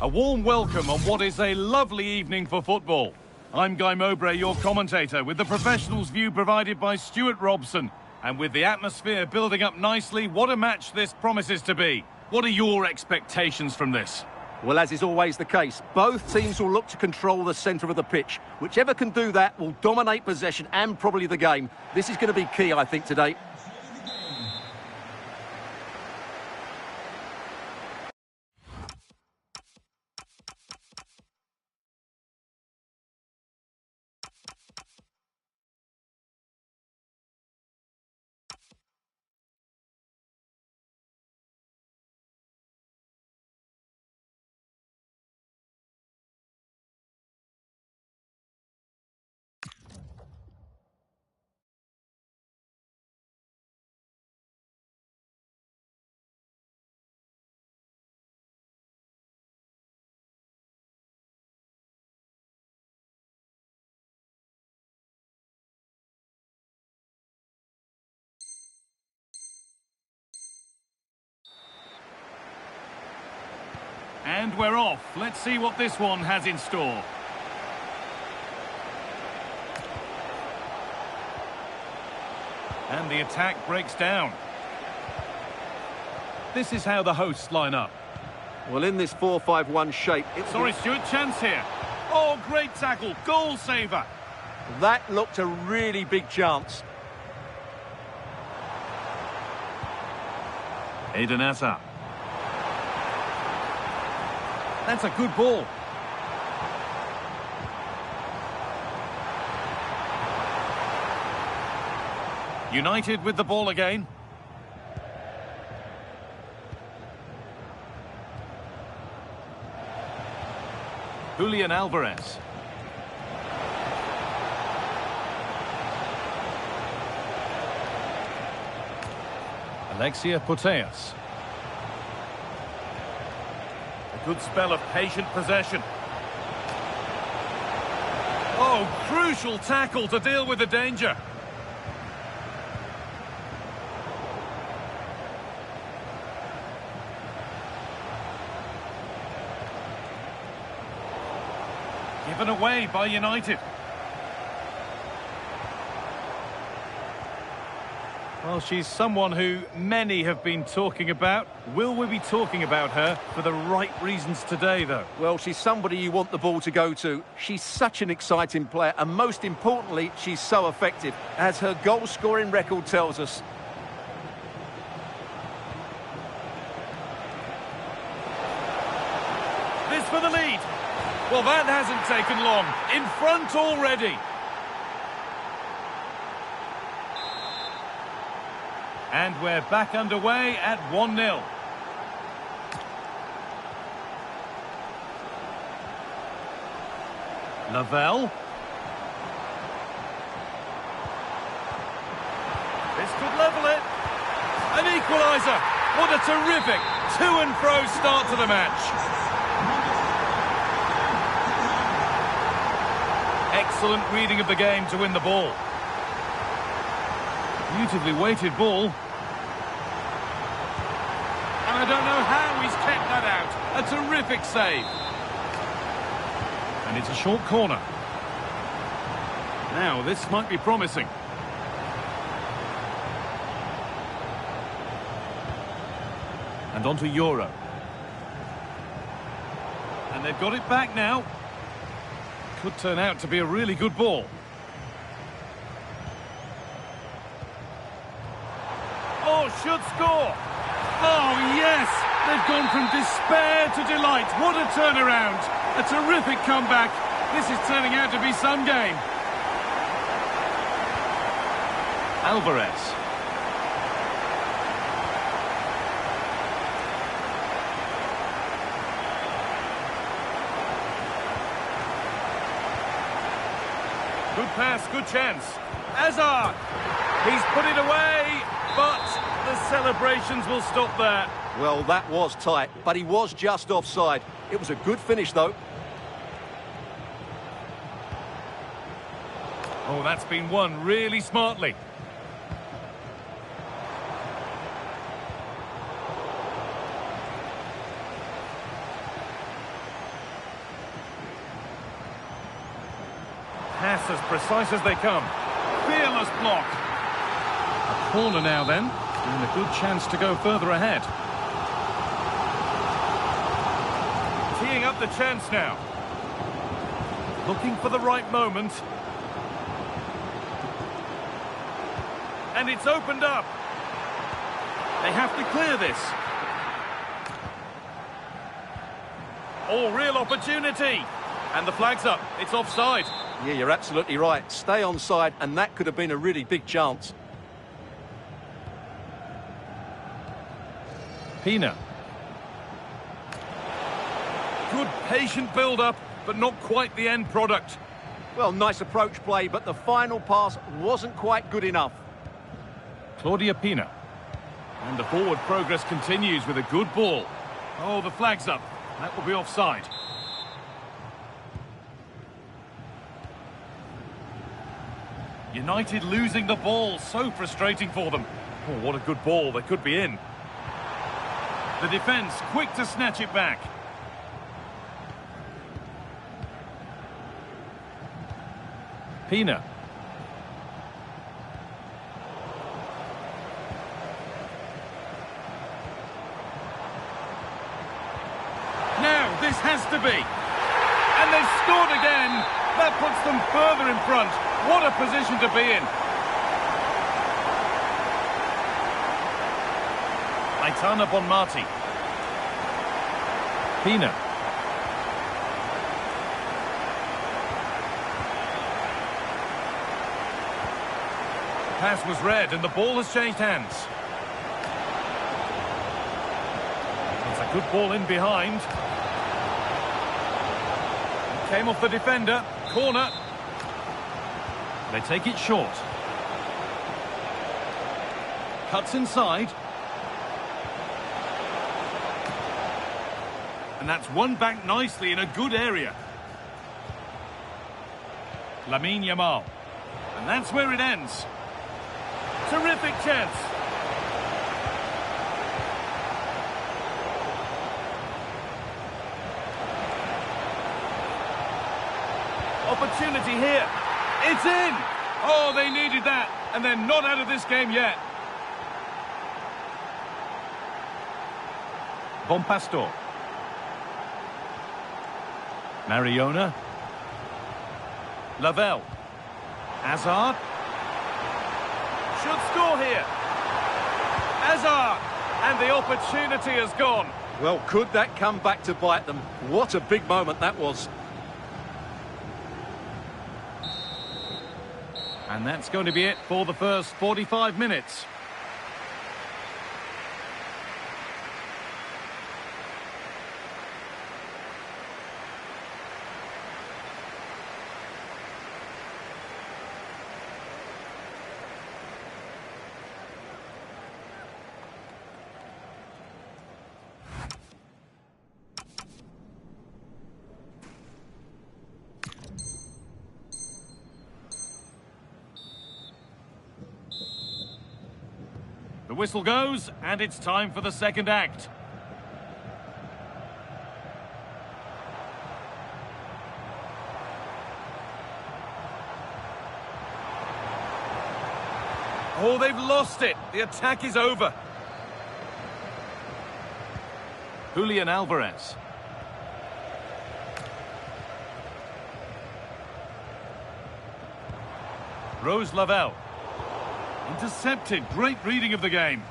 A warm welcome on what is a lovely evening for football. I'm Guy Mowbray, your commentator, with the professionals' view provided by Stuart Robson. And with the atmosphere building up nicely, what a match this promises to be. What are your expectations from this? Well, as is always the case, both teams will look to control the centre of the pitch. Whichever can do that will dominate possession and probably the game. This is going to be key, I think, today. And we're off. Let's see what this one has in store. And the attack breaks down. This is how the hosts line up. Well, in this 4-5-1 shape... Sorry, Stuart, chance here. Oh, great tackle. Goal saver. That looked a really big chance. Eden Hazard. That's a good ball. United with the ball again. Julian Alvarez. Alexia Putellas. Good spell of patient possession. Oh, crucial tackle to deal with the danger. Given away by United. Well, she's someone who many have been talking about. Will we be talking about her for the right reasons today, though? Well, she's somebody you want the ball to go to. She's such an exciting player, and most importantly, she's so effective, as her goal-scoring record tells us. This for the lead. Well, that hasn't taken long. In front already. And we're back underway at 1-0. Lavelle. This could level it. An equaliser. What a terrific to-and-fro start to the match. Excellent reading of the game to win the ball. Beautifully weighted ball. And I don't know how he's kept that out. A terrific save. And it's a short corner. Now, this might be promising. And on to Euro. And they've got it back now. Could turn out to be a really good ball. Oh, should score. Oh, yes. They've gone from despair to delight. What a turnaround. A terrific comeback. This is turning out to be some game. Alvarez. Good pass, good chance. Hazard. He's put it away, but the celebrations will stop there. Well, that was tight, but he was just offside. It was a good finish, though. Oh, that's been won really smartly. Pass as precise as they come. Fearless block. A corner now then, and a good chance to go further ahead. Teeing up the chance now. Looking for the right moment. And it's opened up. They have to clear this. Oh, real opportunity. And the flag's up. It's offside. Yeah, you're absolutely right. Stay onside, and that could have been a really big chance. Pina. Good patient build-up, but not quite the end product. Well, nice approach play, but the final pass wasn't quite good enough. Claudia Pina. And the forward progress continues with a good ball. Oh, the flag's up. That will be offside. United losing the ball. So frustrating for them. Oh, what a good ball. They could be in. The defence quick to snatch it back. Pina. Now, this has to be. And they've scored again. That puts them further in front. What a position to be in. Aitana Bonmati. Pina. The pass was read and the ball has changed hands. It's a good ball in behind. It came off the defender. Corner. They take it short. Cuts inside. And that's won back nicely in a good area. Lamine Yamal. And that's where it ends. Terrific chance. Opportunity here. It's in! Oh, they needed that, and they're not out of this game yet. Bonpastor. Mariona. Lavelle. Hazard. Should score here. Hazard. And the opportunity has gone. Well, could that come back to bite them? What a big moment that was. And that's going to be it for the first 45 minutes. The whistle goes, and it's time for the second act. Oh, they've lost it. The attack is over. Julian Alvarez. Rose Lavelle. Intercepted. Great reading of the game.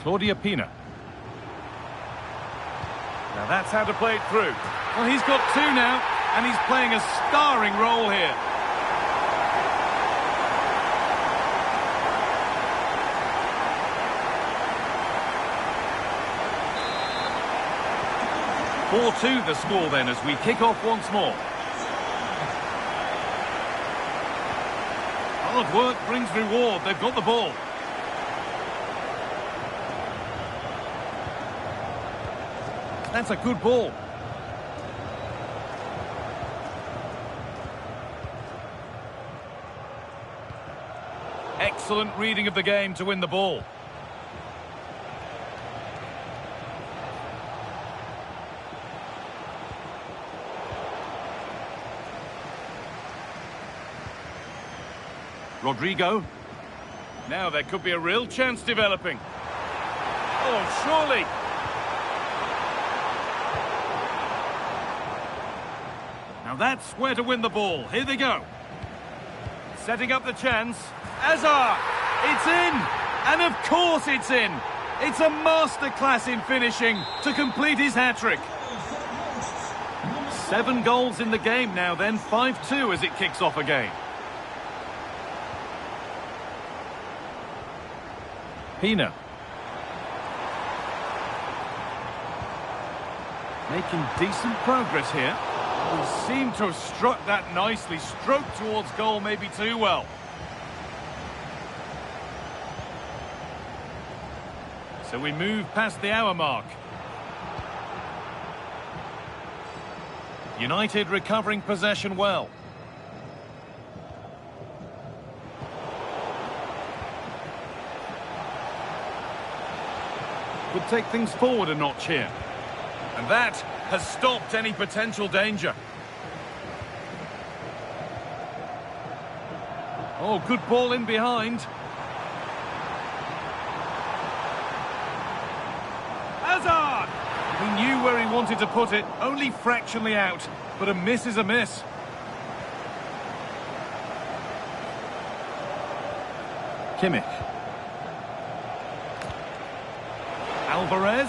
Claudia Pina. Now that's how to play it through. Well, he's got two now, and he's playing a starring role here. (4-2) the score then as we kick off once more. Hard work brings reward. They've got the ball. That's a good ball. Excellent reading of the game to win the ball. Rodrigo. Now there could be a real chance developing. Oh, surely. Now that's where to win the ball. Here they go. Setting up the chance. Hazard! It's in! And of course it's in! It's a masterclass in finishing to complete his hat-trick. 7 goals in the game now then, 5-2 as it kicks off again. Pina. Making decent progress here. We seem to have struck that nicely. Stroked towards goal maybe too well. So we move past the hour mark. United recovering possession well. Could take things forward a notch here. And that has stopped any potential danger. Oh, good ball in behind. Hazard! He knew where he wanted to put it, only fractionally out, but a miss is a miss. Kimmich. Alvarez.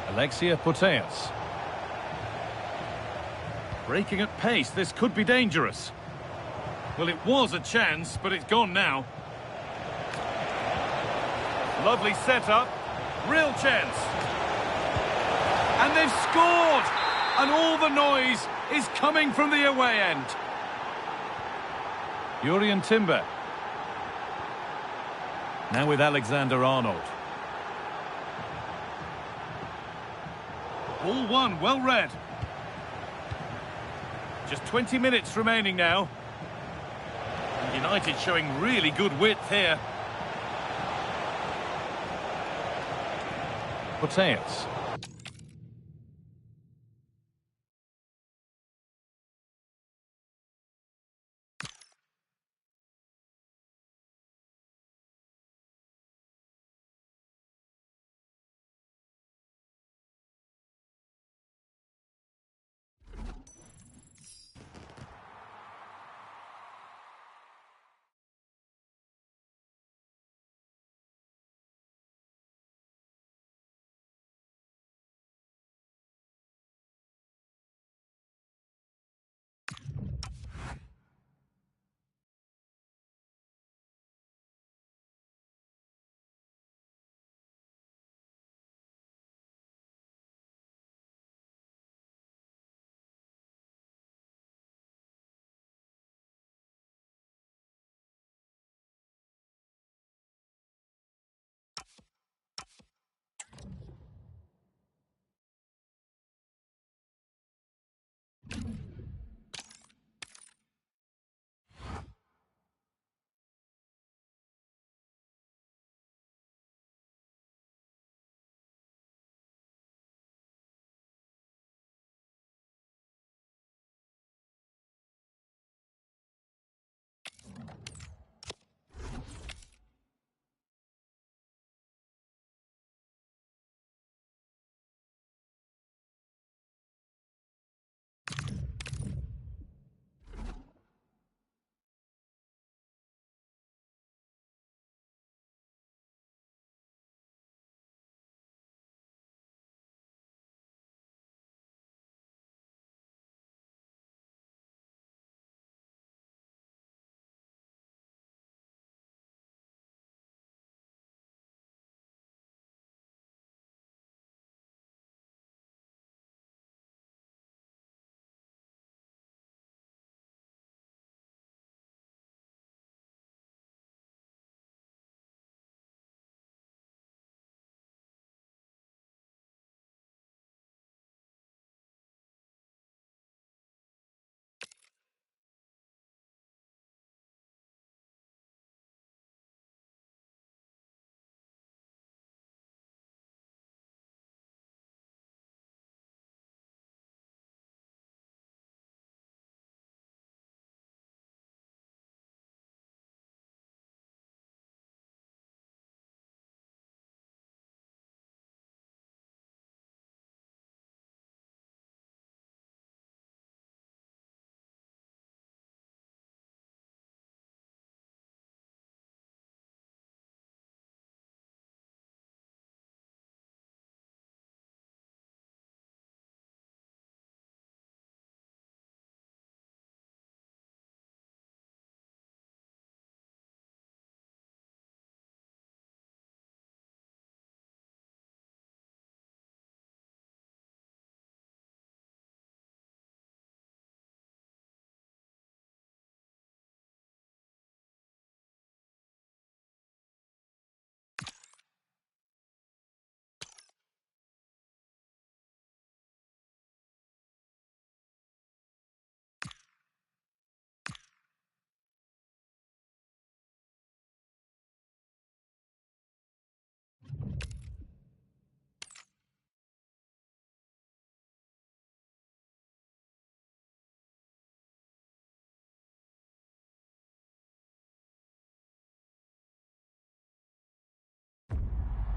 Alexia Putellas. Breaking at pace, this could be dangerous. Well, it was a chance, but it's gone now. Lovely setup. Real chance. And they've scored! And all the noise is coming from the away end. Jurriën Timber. Now with Alexander-Arnold. All one, well read. Just 20 minutes remaining now. And United showing really good width here. Putellas.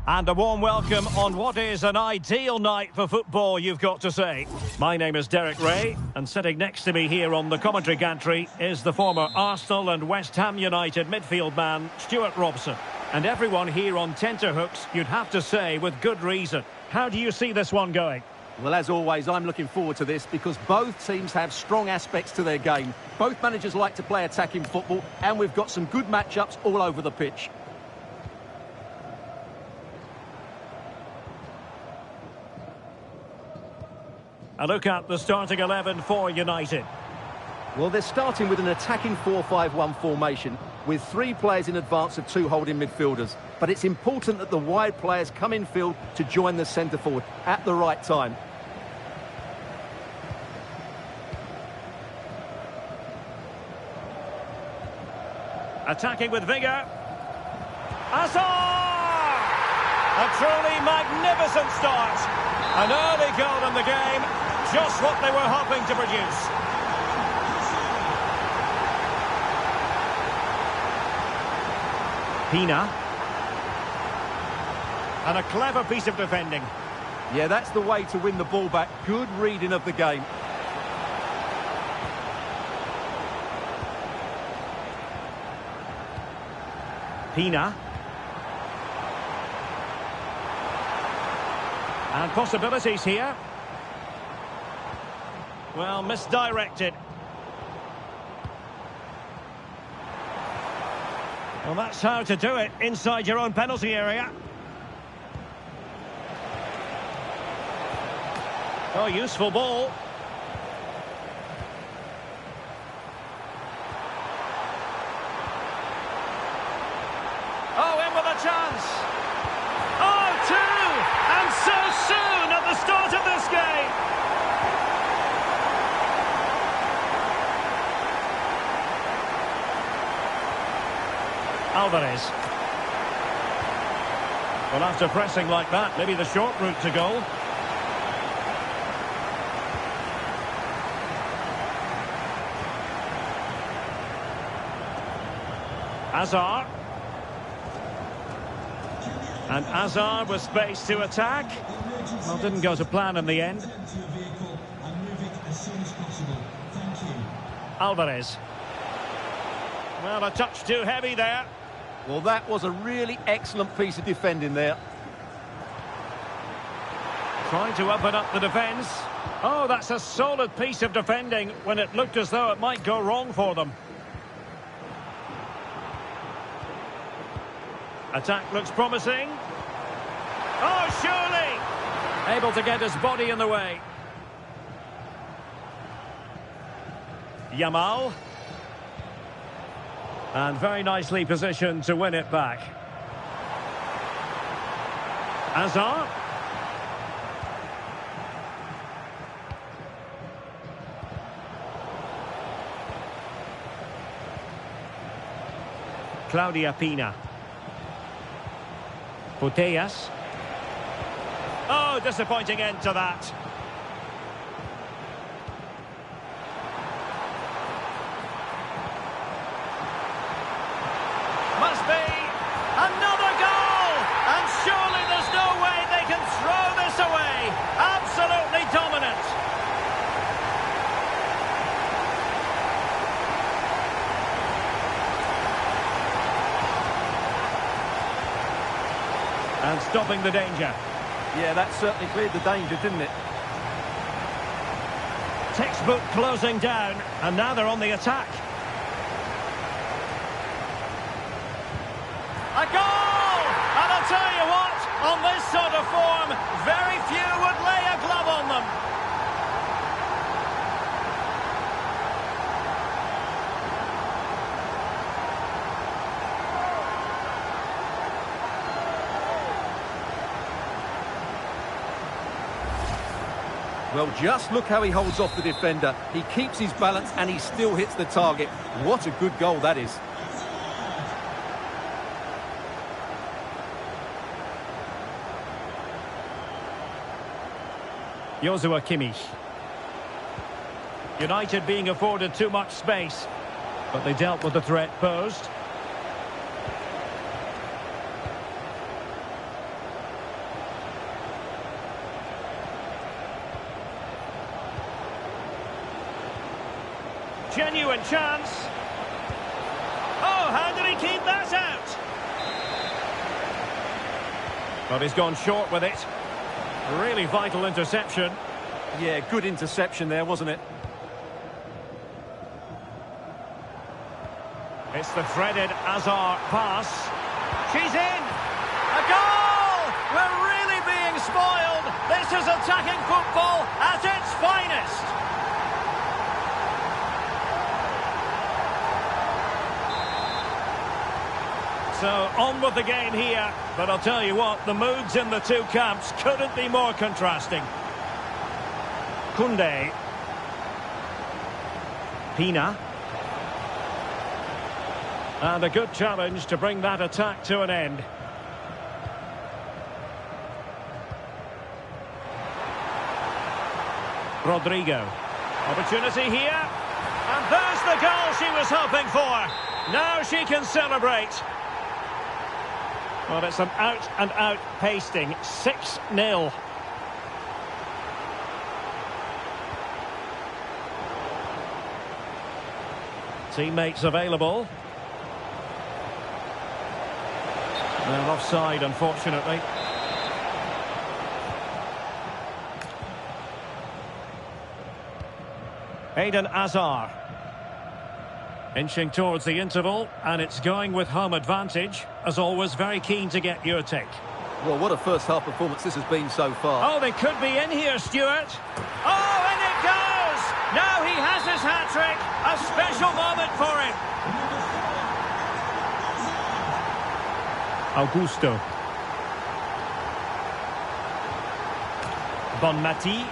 And a warm welcome on what is an ideal night for football, you've got to say. My name is Derek Ray, and sitting next to me here on the commentary gantry is the former Arsenal and West Ham United midfield man, Stuart Robson. And everyone here on tenterhooks, you'd have to say, with good reason. How do you see this one going? Well, as always, I'm looking forward to this because both teams have strong aspects to their game. Both managers like to play attacking football, and we've got some good matchups all over the pitch. A look at the starting 11 for United. Well, they're starting with an attacking 4-5-1 formation with 3 players in advance of 2 holding midfielders. But it's important that the wide players come in field to join the centre forward at the right time. Attacking with vigour. Hazard! A truly magnificent start. An early goal in the game. Just what they were hoping to produce. Pina. And a clever piece of defending. Yeah, that's the way to win the ball back. Good reading of the game. Pina. And possibilities here. Well, misdirected. Well, that's how to do it inside your own penalty area. Oh, useful ball. Oh, in with a chance. Oh, 2! And so soon at the start of this game. Alvarez. Well, after pressing like that, maybe the short route to goal. Hazard. And Hazard with space to attack. Well, didn't go to plan in the end. Alvarez. Well, a touch too heavy there. Well, that was a really excellent piece of defending there. Trying to open up the defence. Oh, that's a solid piece of defending when it looked as though it might go wrong for them. Attack looks promising. Oh, surely! Able to get his body in the way. Yamal. And very nicely positioned to win it back. Hazard. Claudia Pina. Putellas. Oh, disappointing end to that. Must be another goal! And surely there's no way they can throw this away. Absolutely dominant. And stopping the danger. Yeah, that certainly cleared the danger, didn't it? Textbook closing down, and now they're on the attack. A goal! And I'll tell you what, on this sort of form, very few would lay a glove on them. Well, just look how he holds off the defender. He keeps his balance and he still hits the target. What a good goal that is. Joshua Kimmich. United being afforded too much space, but they dealt with the threat posed. genuine chance. Oh, how did he keep that out? But he's gone short with it. A really vital interception. Yeah, good interception there, wasn't it? It's the threaded Hazard pass. She's in! A goal! We're really being spoiled! This is attacking football at its finest! So, on with the game here. But I'll tell you what, the moods in the two camps couldn't be more contrasting. Koundé. Pina. And a good challenge to bring that attack to an end. Rodrigo. Opportunity here. And there's the goal she was hoping for. Now she can celebrate. Well, it's an out-and-out pasting. 6-0. Teammates available. And offside, unfortunately. Eden Hazard. Inching towards the interval, and it's going with home advantage. As always, very keen to get your take. Well, what a first-half performance this has been so far. Oh, they could be in here, Stuart. Oh, and it goes! Now he has his hat-trick. A special moment for him. Augusto. Bonmati.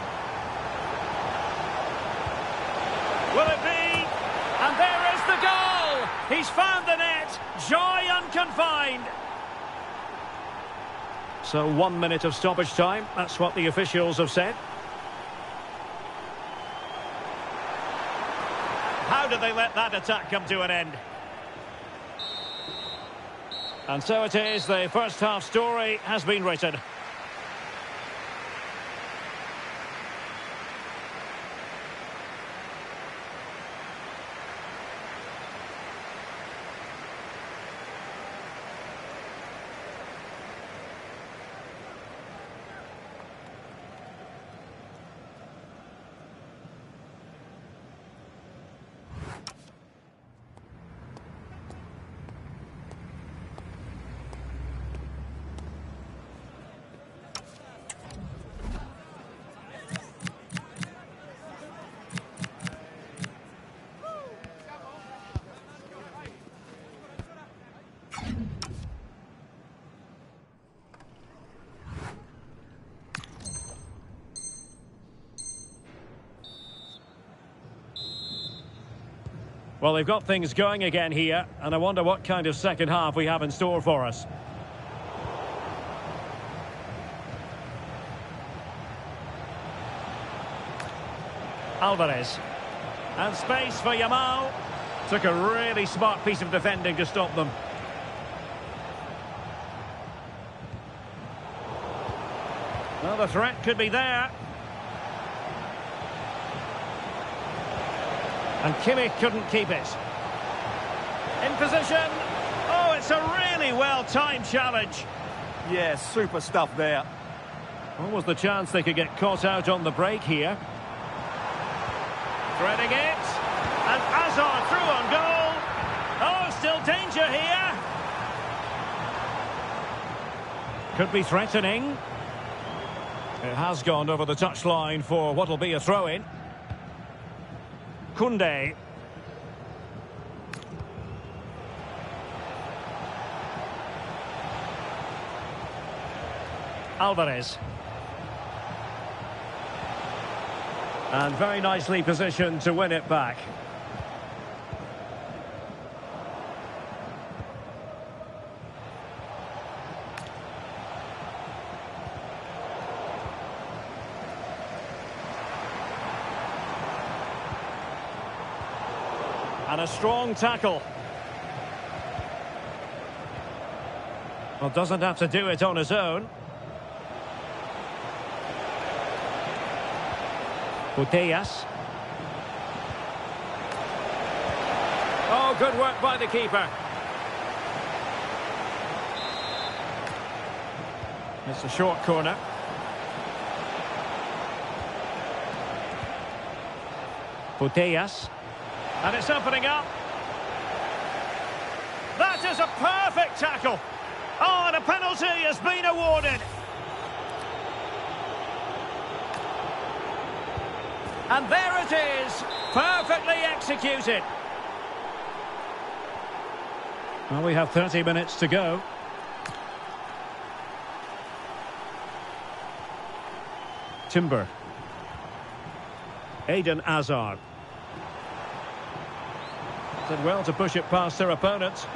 Will it be? And there is the goal! He's found the net. Joy unconfined. So 1 minute of stoppage time. That's what the officials have said. How did they let that attack come to an end? And so it is, the first half story has been written. Well, they've got things going again here, and I wonder what kind of second half we have in store for us. Alvarez. And space for Yamal. Took a really smart piece of defending to stop them. Well, the threat could be there. And Kimmich couldn't keep it. In position. Oh, it's a really well-timed challenge. Yeah, super stuff there. What was the chance they could get caught out on the break here? Threading it. And Hazard through on goal. Oh, still danger here. Could be threatening. It has gone over the touchline for what will be a throw-in. Koundé. Alvarez. And very nicely positioned to win it back. And a strong tackle. Well, doesn't have to do it on his own. Putellas. Oh, good work by the keeper. It's a short corner. Putellas. And it's opening up. That is a perfect tackle. Oh, and a penalty has been awarded. And there it is, perfectly executed. Well, we have 30 minutes to go. Timber. Eden Hazard. Did well to push it past their opponent.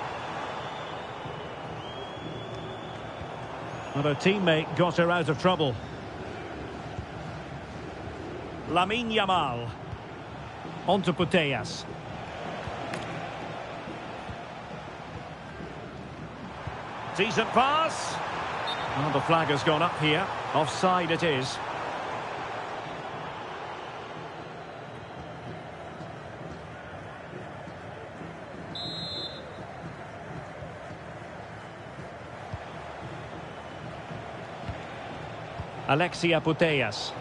But her teammate got her out of trouble. Lamine Yamal. On to Putellas. Decent pass. Well, the flag has gone up here. Offside it is. Alexia Putellas.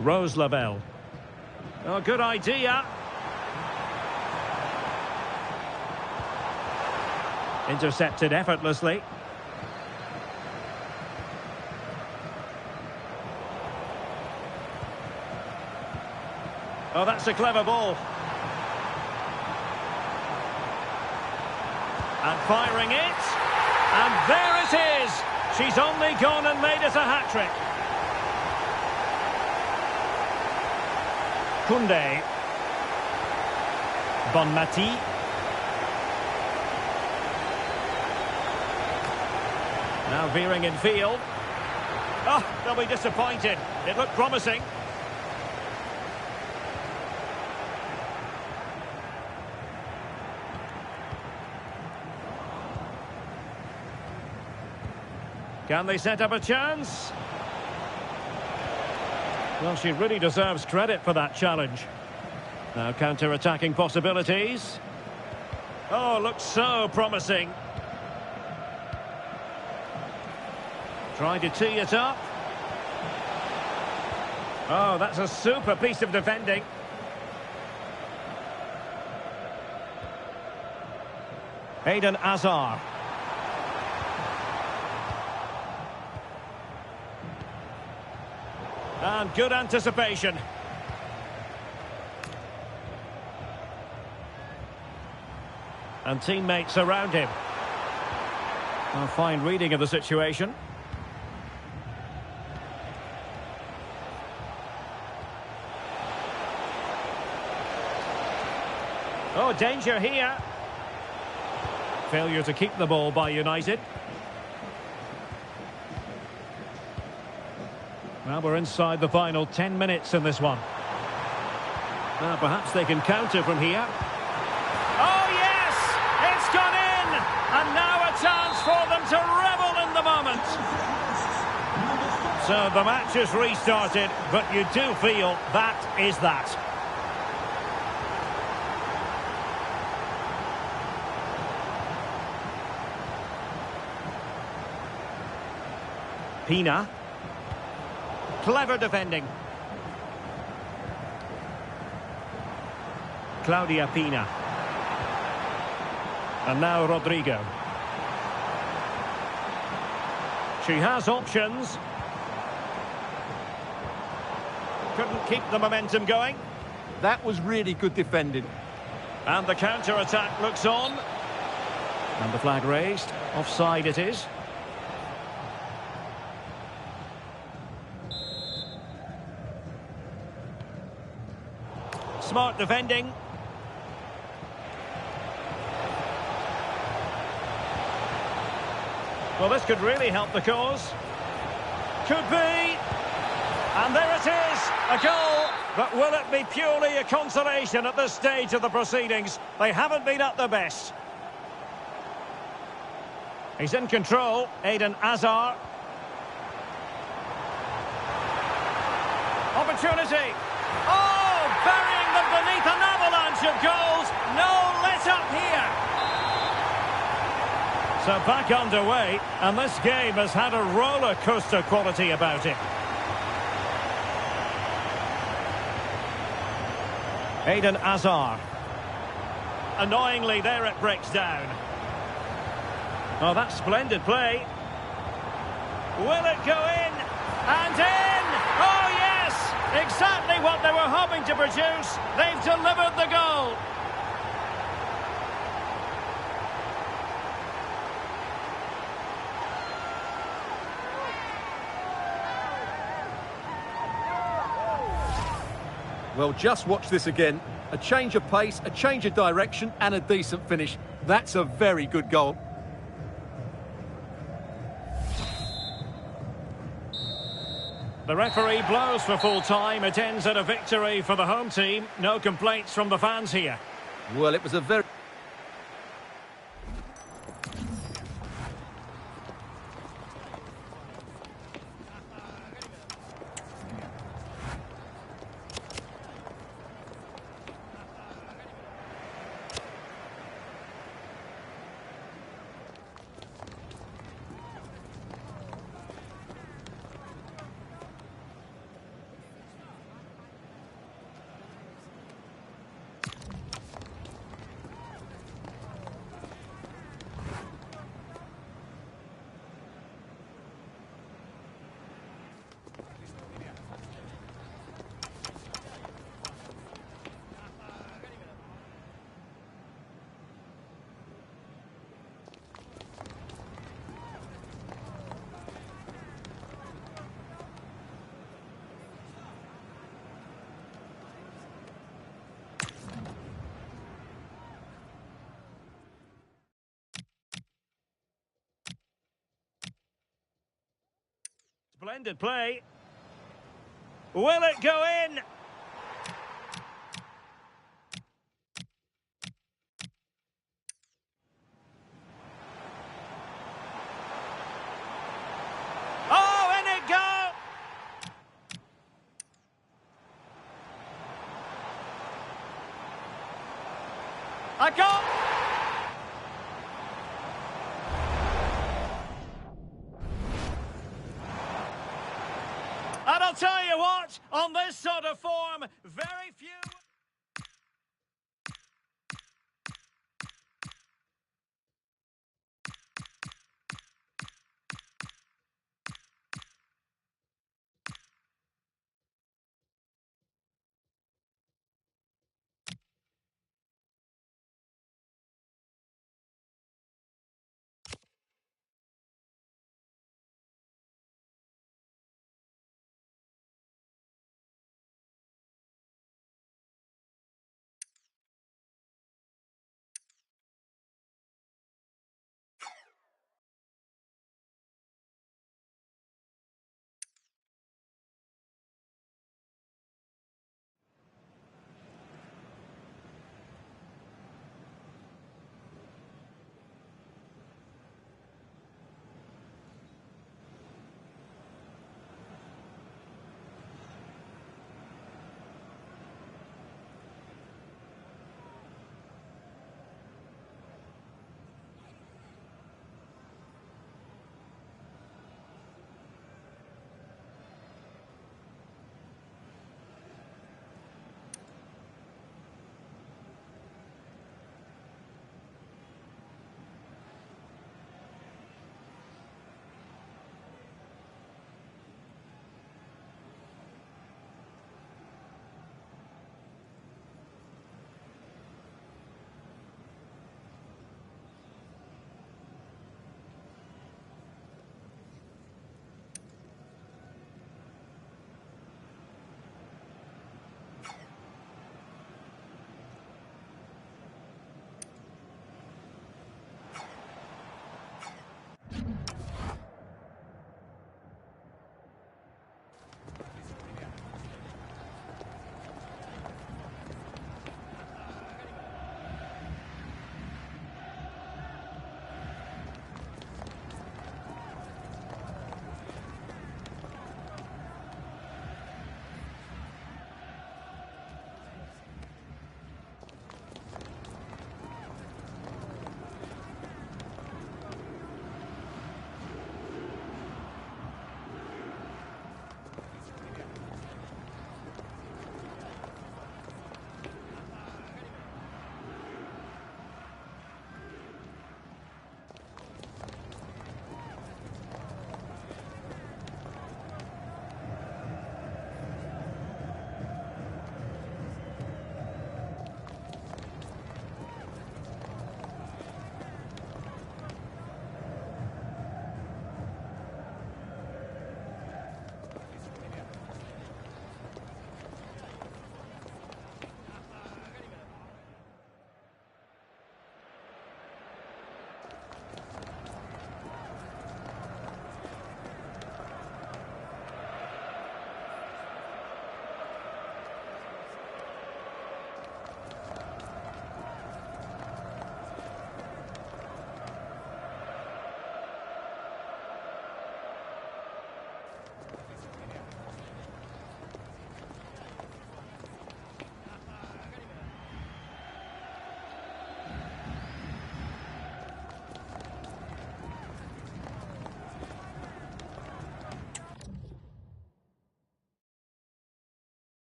Rose Lavelle. Oh, good idea. Intercepted effortlessly. Oh, that's a clever ball. And firing it. And there it is. She's only gone and made it a hat-trick. Koundé. Bonmati. Now veering in field. Oh, they'll be disappointed. It looked promising. Can they set up a chance? Well, she really deserves credit for that challenge. Now counter-attacking possibilities. Oh, looks so promising. Trying to tee it up. Oh, that's a super piece of defending. Eden Hazard. And good anticipation. And teammates around him. A fine reading of the situation. Oh, danger here. Failure to keep the ball by United. Well, we're inside the final 10 minutes in this one. Now, perhaps they can counter from here. Oh, yes! It's gone in! And now a chance for them to revel in the moment. So the match is restarted, but you do feel that is that. Pina. Clever defending. Claudia Pina. And now Rodrigo. She has options. Couldn't keep the momentum going. That was really good defending. And the counter-attack looks on. And the flag raised. Offside it is. Smart defending. Well, this could really help the cause. Could be. And there it is, a goal. But will it be purely a consolation at this stage of the proceedings? They haven't been at their best. He's in control, Eden Hazard. Opportunity. Oh, burying them beneath an avalanche of goals. No let up here. So back underway, and this game has had a roller coaster quality about it. Eden Hazard. Annoyingly, there it breaks down. Oh, that's splendid play. Will it go in? And in! Oh, yes! Exactly what they were hoping to produce. They've delivered the goal. Well, just watch this again. A change of pace, a change of direction, and a decent finish. That's a very good goal. The referee blows for full time. It ends at a victory for the home team. No complaints from the fans here. Well, it was a very... Splendid play. Will it go in? Oh, in it go! A goal! And I'll tell you what, on this sort of form, very few...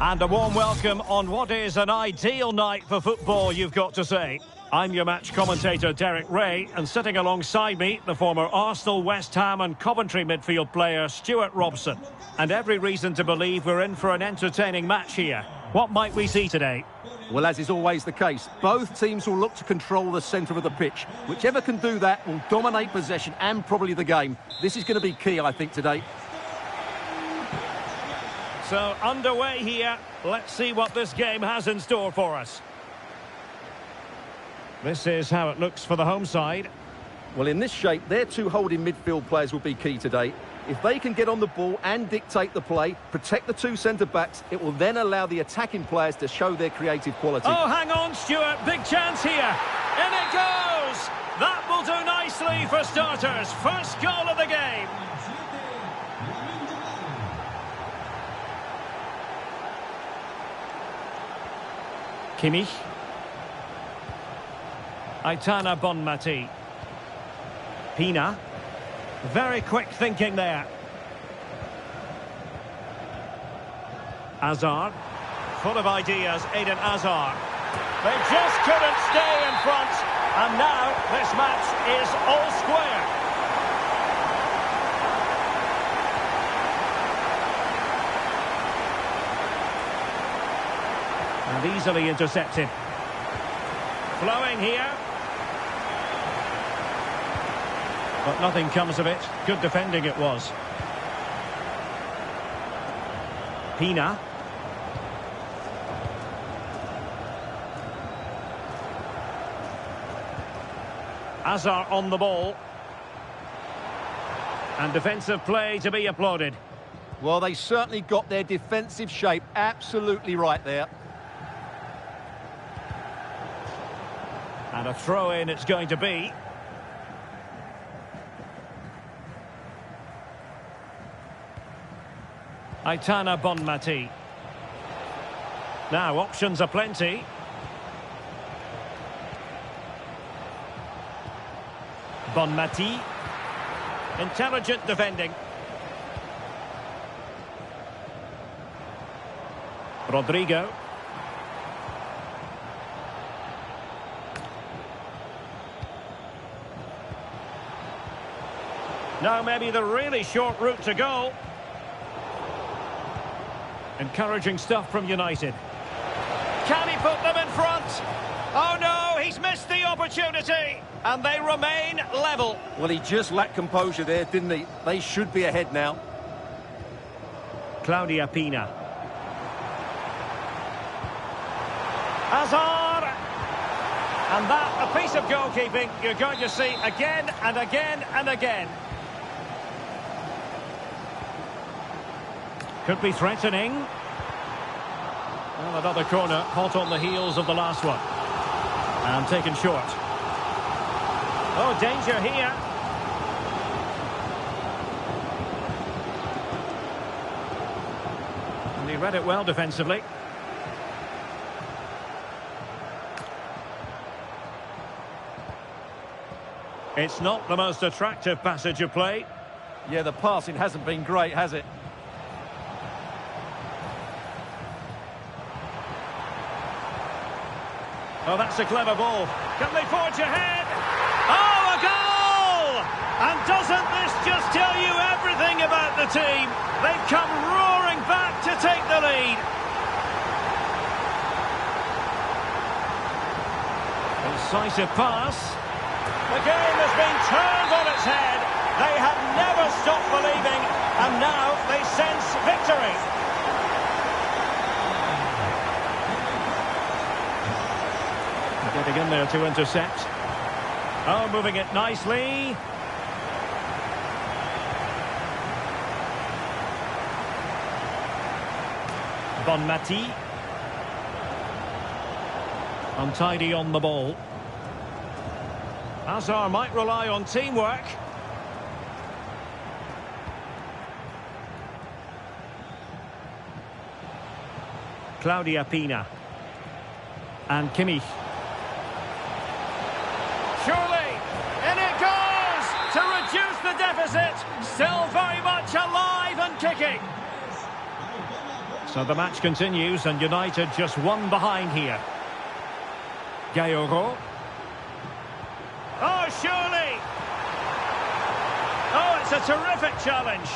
And a warm welcome on what is an ideal night for football, you've got to say. I'm your match commentator, Derek Ray, and sitting alongside me, the former Arsenal, West Ham and Coventry midfield player, Stuart Robson. And every reason to believe we're in for an entertaining match here. What might we see today? Well, as is always the case, both teams will look to control the centre of the pitch. Whichever can do that will dominate possession and probably the game. This is going to be key, I think, today. So, underway here. Let's see what this game has in store for us. This is how it looks for the home side. Well, in this shape, their two holding midfield players will be key today. If they can get on the ball and dictate the play, protect the two centre-backs, it will then allow the attacking players to show their creative quality. Oh, hang on, Stuart. Big chance here. In it goes! That will do nicely for starters. First goal of the game. Kimmich. Aitana Bonmati. Pina. Very quick thinking there. Hazard. Full of ideas, Eden Hazard. They just couldn't stay in front. And now this match is all square. And easily intercepted. Flowing here. But nothing comes of it. Good defending it was. Pina. Hazard on the ball. And defensive play to be applauded. Well, they certainly got their defensive shape absolutely right there. And a throw-in it's going to be. Aitana Bonmati. Now, options are plenty. Bonmati. Intelligent defending. Rodrigo. Now maybe the really short route to goal. Encouraging stuff from United. Can he put them in front? Oh no, he's missed the opportunity. And they remain level. Well, he just lacked composure there, didn't he? They should be ahead now. Claudia Pina. Hazard. And that, a piece of goalkeeping you're going to see again and again and again. Could be threatening. Well, another corner, hot on the heels of the last one. And taken short. Oh, danger here. And he read it well defensively. It's not the most attractive passage of play. Yeah, the passing hasn't been great, has it? Oh, that's a clever ball. Can they forge ahead? Oh, a goal! And doesn't this just tell you everything about the team? They've come roaring back to take the lead. Incisive pass. The game has been turned on its head. They have never stopped believing, and now they sense victory. Getting in there to intercept. Oh, moving it nicely. Bonmati. Untidy on the ball. Hazard might rely on teamwork. Claudia Pina. And Kimmich. Surely, in it goes to reduce the deficit. Still very much alive and kicking. So the match continues and United just one behind here. Gayoro. Oh, surely! Oh, it's a terrific challenge.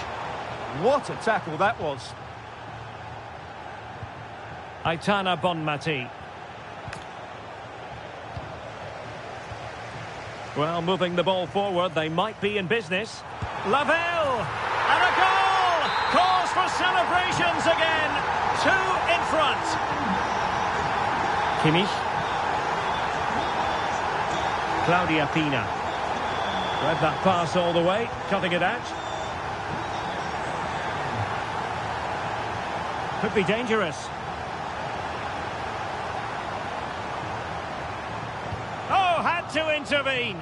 What a tackle that was. Aitana Bonmati. Well, moving the ball forward, they might be in business. Lavelle! And a goal! Calls for celebrations again. 2 in front. Kimmich. Claudia Pina. Read that pass all the way, cutting it out. Could be dangerous. Oh, had to intervene.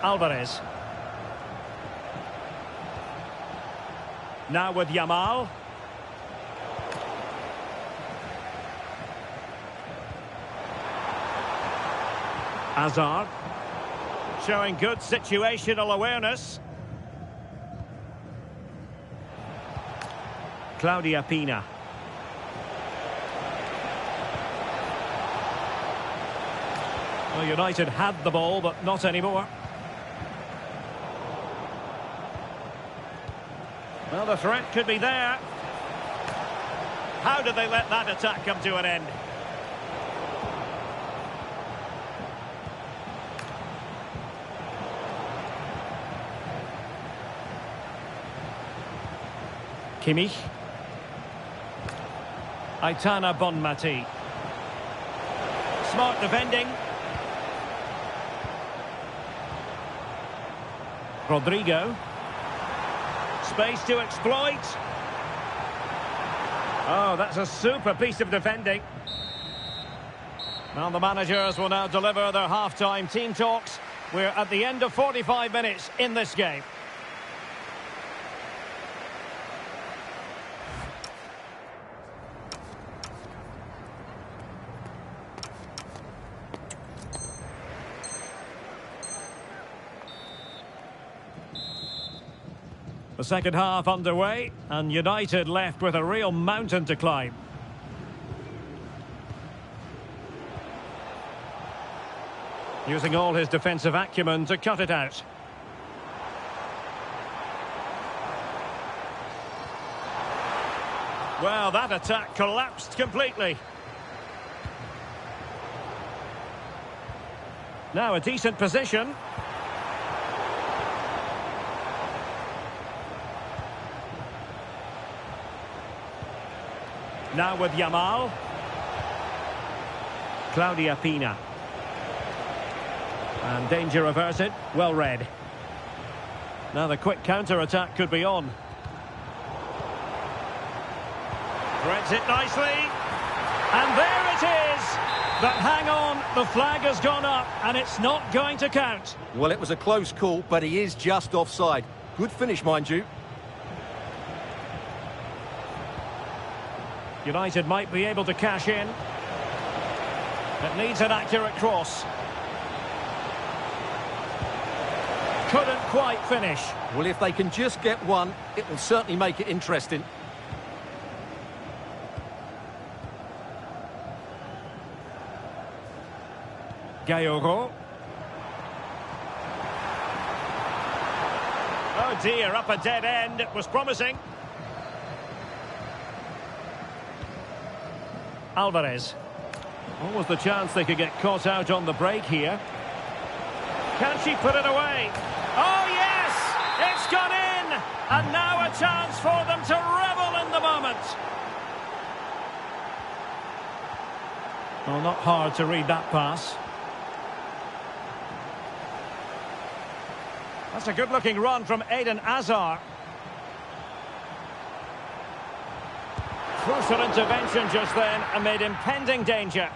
Alvarez. Now with Yamal. Hazard. Showing good situational awareness. Claudia Pina. Well, United had the ball, but not anymore. Well, the threat could be there. How did they let that attack come to an end? Kimmich. Aitana Bonmati. Smart defending. Rodrigo. Space to exploit. Oh, that's a super piece of defending. Well, the managers will now deliver their half-time team talks. We're at the end of 45 minutes in this game. The second half underway, and United left with a real mountain to climb. Using all his defensive acumen to cut it out. Well, that attack collapsed completely. Now a decent position. Now with Yamal. Claudia Pina. And danger averted. Well read. Now the quick counter-attack could be on. Threads it nicely. And there it is. But hang on, the flag has gone up and it's not going to count. Well, it was a close call, but he is just offside. Good finish, mind you. United might be able to cash in. It needs an accurate cross. Couldn't quite finish. Well, if they can just get one, it will certainly make it interesting. Gayoro. Oh dear, up a dead end. It was promising. Alvarez. What was the chance they could get caught out on the break here? Can she put it away? Oh yes! It's gone in! And now a chance for them to revel in the moment. Well, not hard to read that pass. That's a good-looking run from Eden Hazard. Crucial intervention just then amid impending danger.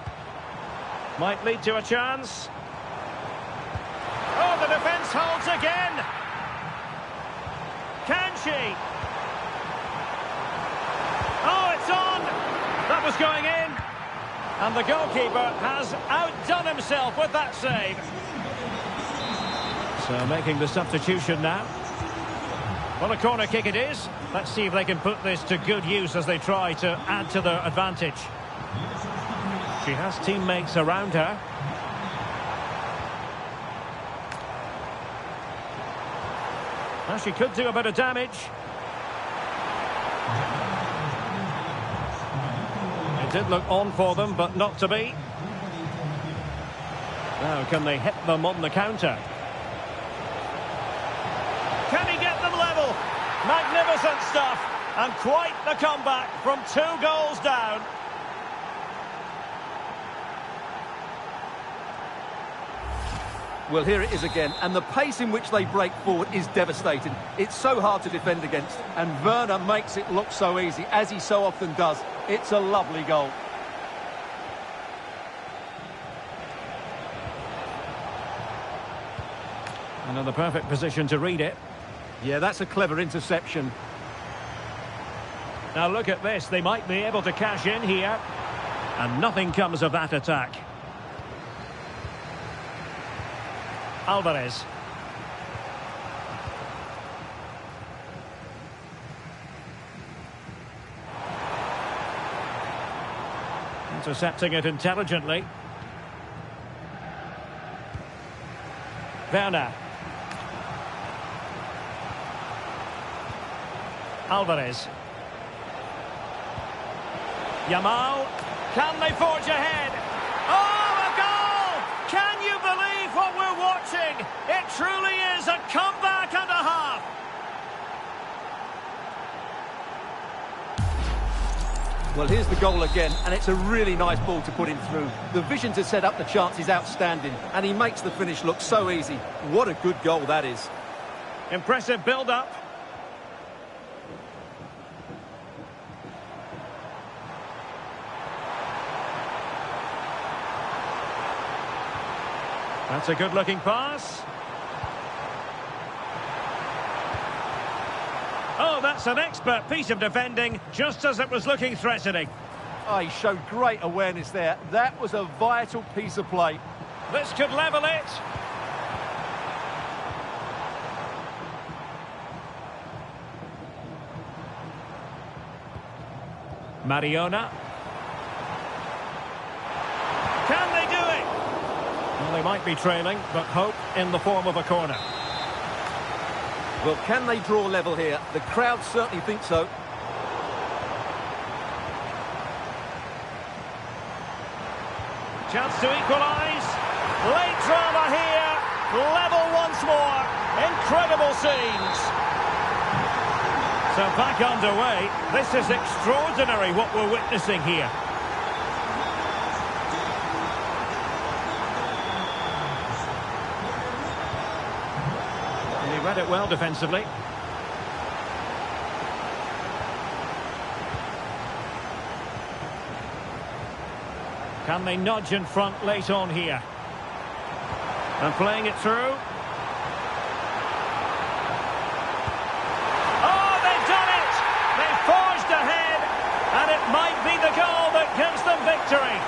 Might lead to a chance. Oh, the defence holds again. Can she? Oh, it's on. That was going in. And the goalkeeper has outdone himself with that save. So making the substitution now. Well, a corner kick it is. Let's see if they can put this to good use as they try to add to their advantage. She has teammates around her. Well, she could do a bit of damage. It did look on for them, but not to be. Now, can they hit them on the counter? Can he get them level? Magnificent stuff. And quite the comeback from 2 goals down. Well, here it is again, and the pace in which they break forward is devastating. It's so hard to defend against, and Werner makes it look so easy, as he so often does. It's a lovely goal. Another perfect position to read it. Yeah, that's a clever interception. Now look at this, they might be able to cash in here. And nothing comes of that attack. Alvarez. Intercepting it intelligently. Werner. Alvarez. Yamal. Can they forge ahead? Oh, a goal! Can you believe what we're watching? It truly is a comeback and a half. Well, here's the goal again, and it's a really nice ball to put him through. The vision to set up the chance is outstanding, and he makes the finish look so easy. What a good goal that is. Impressive build-up. That's a good-looking pass. Oh, that's an expert piece of defending, just as it was looking threatening. Oh, he showed great awareness there. That was a vital piece of play. This could level it. Mariona. Can they do it? Well, they might be trailing, but hope in the form of a corner. Well, can they draw level here? The crowd certainly think so. Chance to equalise. Late drama here. Level once more. Incredible scenes. So back underway. This is extraordinary what we're witnessing here. And he read it well defensively. Can they nudge in front late on here? And playing it through. Oh, they've done it! They've forged ahead, and it might be the goal that gives them victory.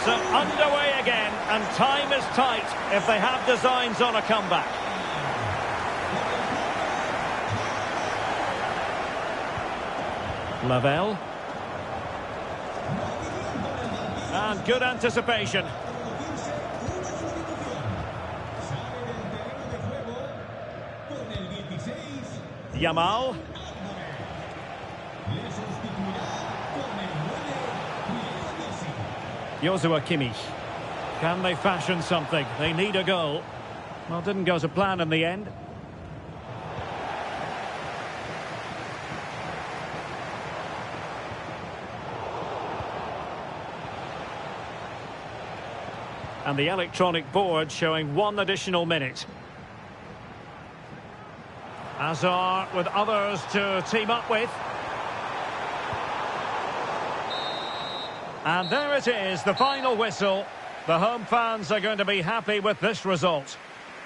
So underway again, and time is tight if they have designs on a comeback. Lavelle. And good anticipation. Yamal. Joshua Kimmich. Can they fashion something? They need a goal. Well, didn't go to plan in the end. And the electronic board showing 1 additional minute. Hazard with others to team up with. And there it is, the final whistle. The home fans are going to be happy with this result.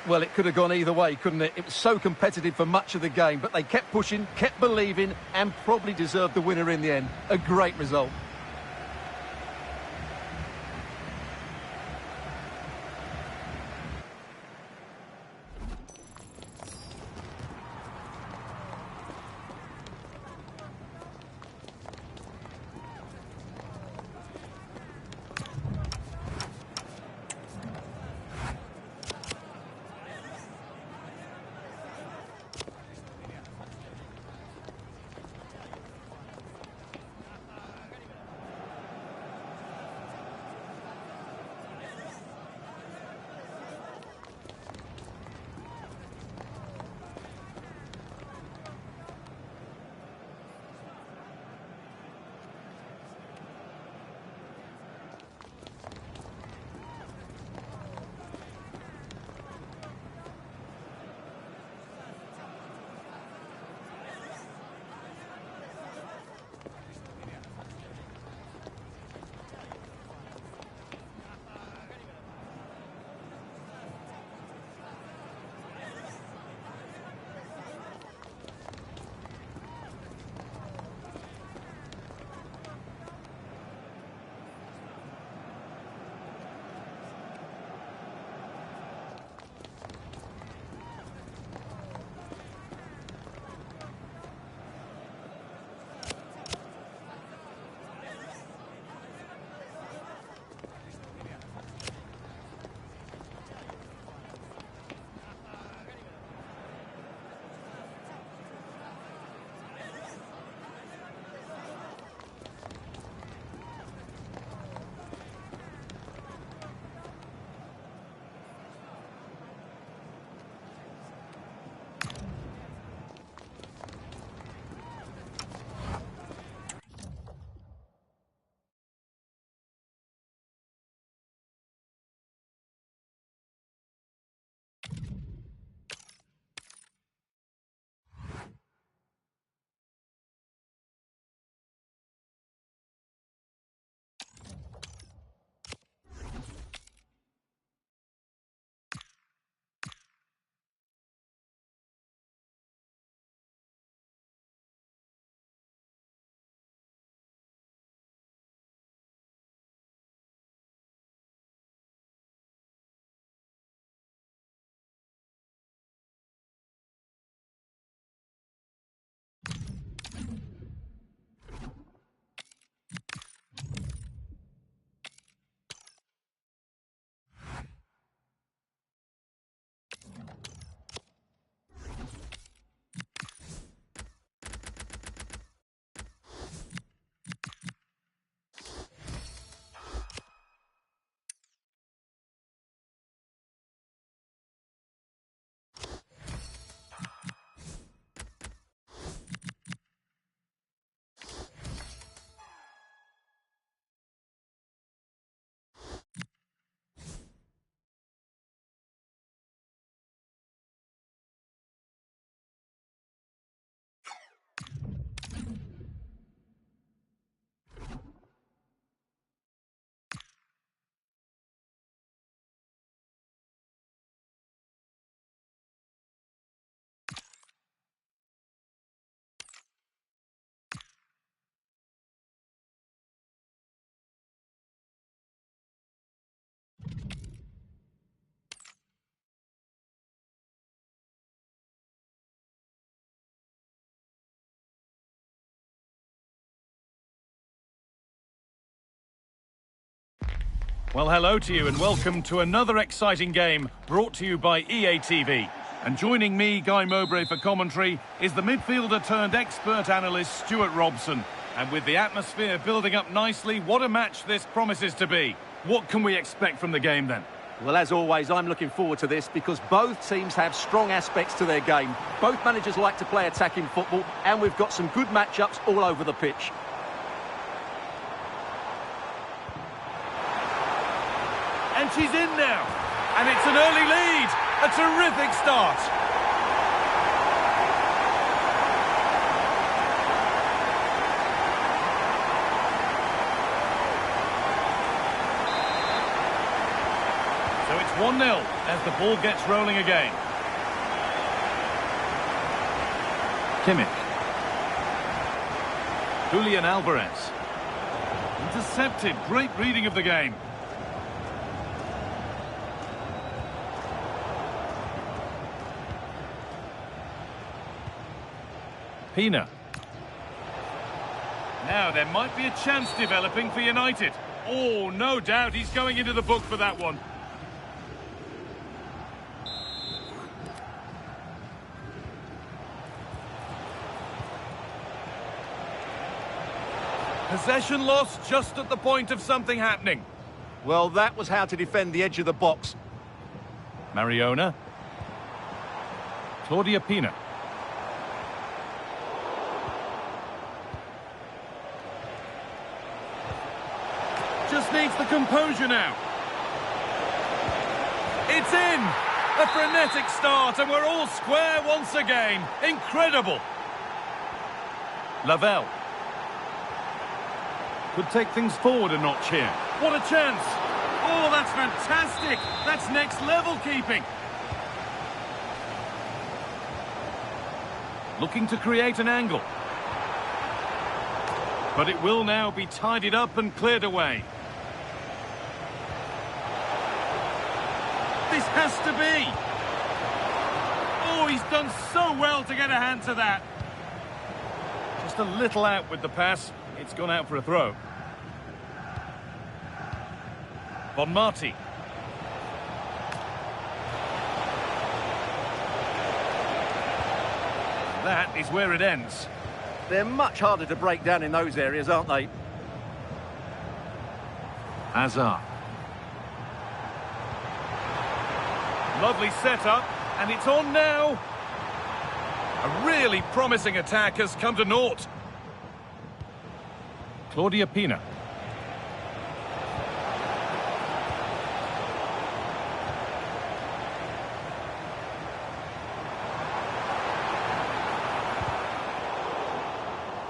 Well, it could have gone either way, couldn't it? It was so competitive for much of the game, but they kept pushing, kept believing, and probably deserved the winner in the end. A great result. Well, hello to you and welcome to another exciting game brought to you by EA TV. And joining me, Guy Mowbray, for commentary is the midfielder turned expert analyst Stuart Robson. And with the atmosphere building up nicely, what a match this promises to be. What can we expect from the game then? Well, as always, I'm looking forward to this because both teams have strong aspects to their game. Both managers like to play attacking football, and we've got some good matchups all over the pitch. And she's in now. And it's an early lead. A terrific start. So it's 1-0 as the ball gets rolling again. Kimmich. Julian Alvarez. Intercepted. Great reading of the game. Pina. Now there might be a chance developing for United. Oh, no doubt he's going into the book for that one. Possession lost just at the point of something happening. Well, that was how to defend the edge of the box. Mariona. Claudia Pina. Just needs the composure now. It's in! A frenetic start and we're all square once again. Incredible! Lavelle. Could take things forward a notch here. What a chance! Oh, that's fantastic! That's next level keeping. Looking to create an angle. But it will now be tidied up and cleared away. This has to be! Oh, he's done so well to get a hand to that. Just a little out with the pass. It's gone out for a throw. Bonmati. That is where it ends. They're much harder to break down in those areas, aren't they? Hazard. Lovely setup, and it's on now. A really promising attack has come to naught. Claudia Pina.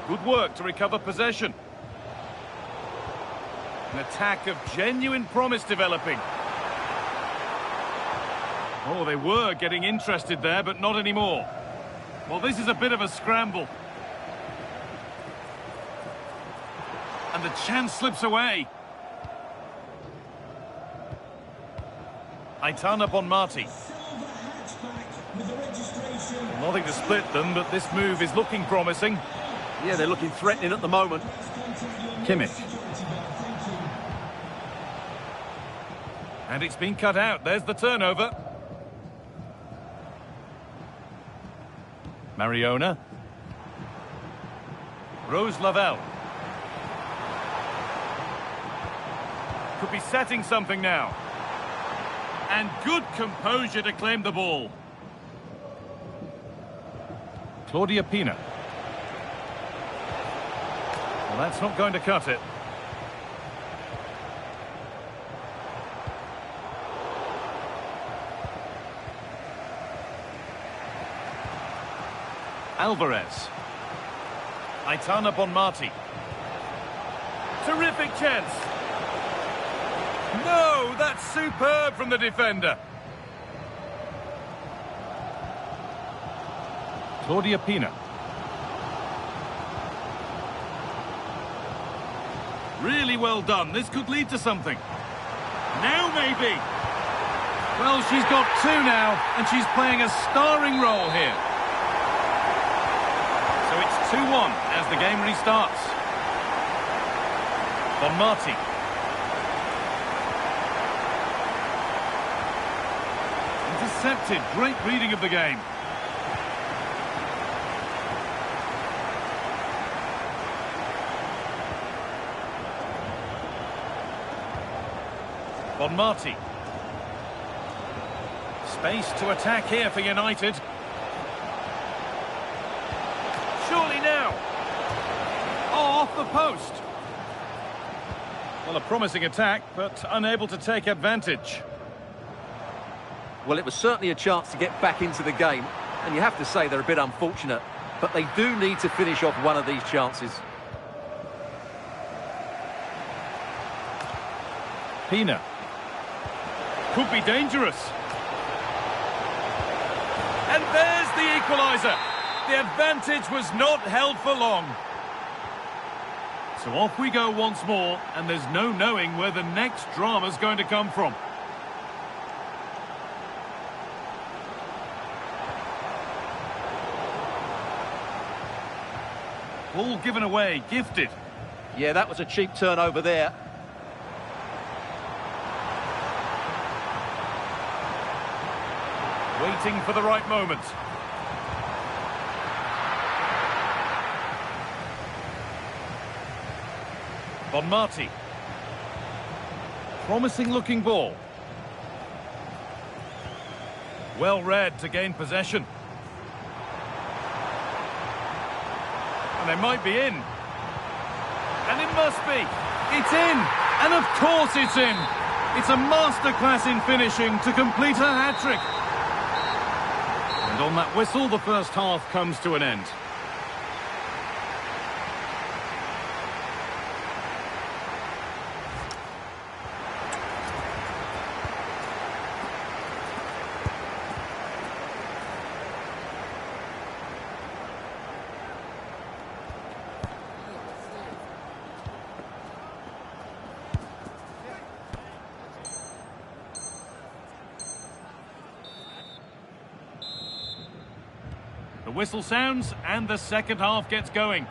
Good work to recover possession. An attack of genuine promise developing. Oh, they were getting interested there, but not anymore. Well, this is a bit of a scramble. And the chance slips away. Aitana Bonmati. Nothing to split them, but this move is looking promising. Yeah, they're looking threatening at the moment. Kimmich. And it's been cut out. There's the turnover. Mariona. Rose Lavelle. Could be setting something now. And good composure to claim the ball. Claudia Pina. Well, that's not going to cut it. Alvarez. Aitana Bonmati. Terrific chance. No, that's superb from the defender. Claudia Pina. Really well done. This could lead to something. Now maybe. Well, she's got two now, and she's playing a starring role here. So it's 2-1 as the game restarts. Bonmati. Intercepted. Great reading of the game. Bonmati. Space to attack here for United. Surely now. Oh, off the post. Well, a promising attack, but unable to take advantage. Well, it was certainly a chance to get back into the game, and you have to say they're a bit unfortunate, but they do need to finish off one of these chances. Pina. could be dangerous. And there's the equaliser. The advantage was not held for long. So off we go once more, and there's no knowing where the next drama's going to come from. Ball given away, gifted. Yeah, that was a cheap turnover there. Waiting for the right moment. Bonmati. Promising looking ball. Well read to gain possession. And they might be in. And it must be. It's in. And of course it's in. It's a masterclass in finishing to complete a hat-trick. And on that whistle, the first half comes to an end. The whistle sounds and the second half gets going.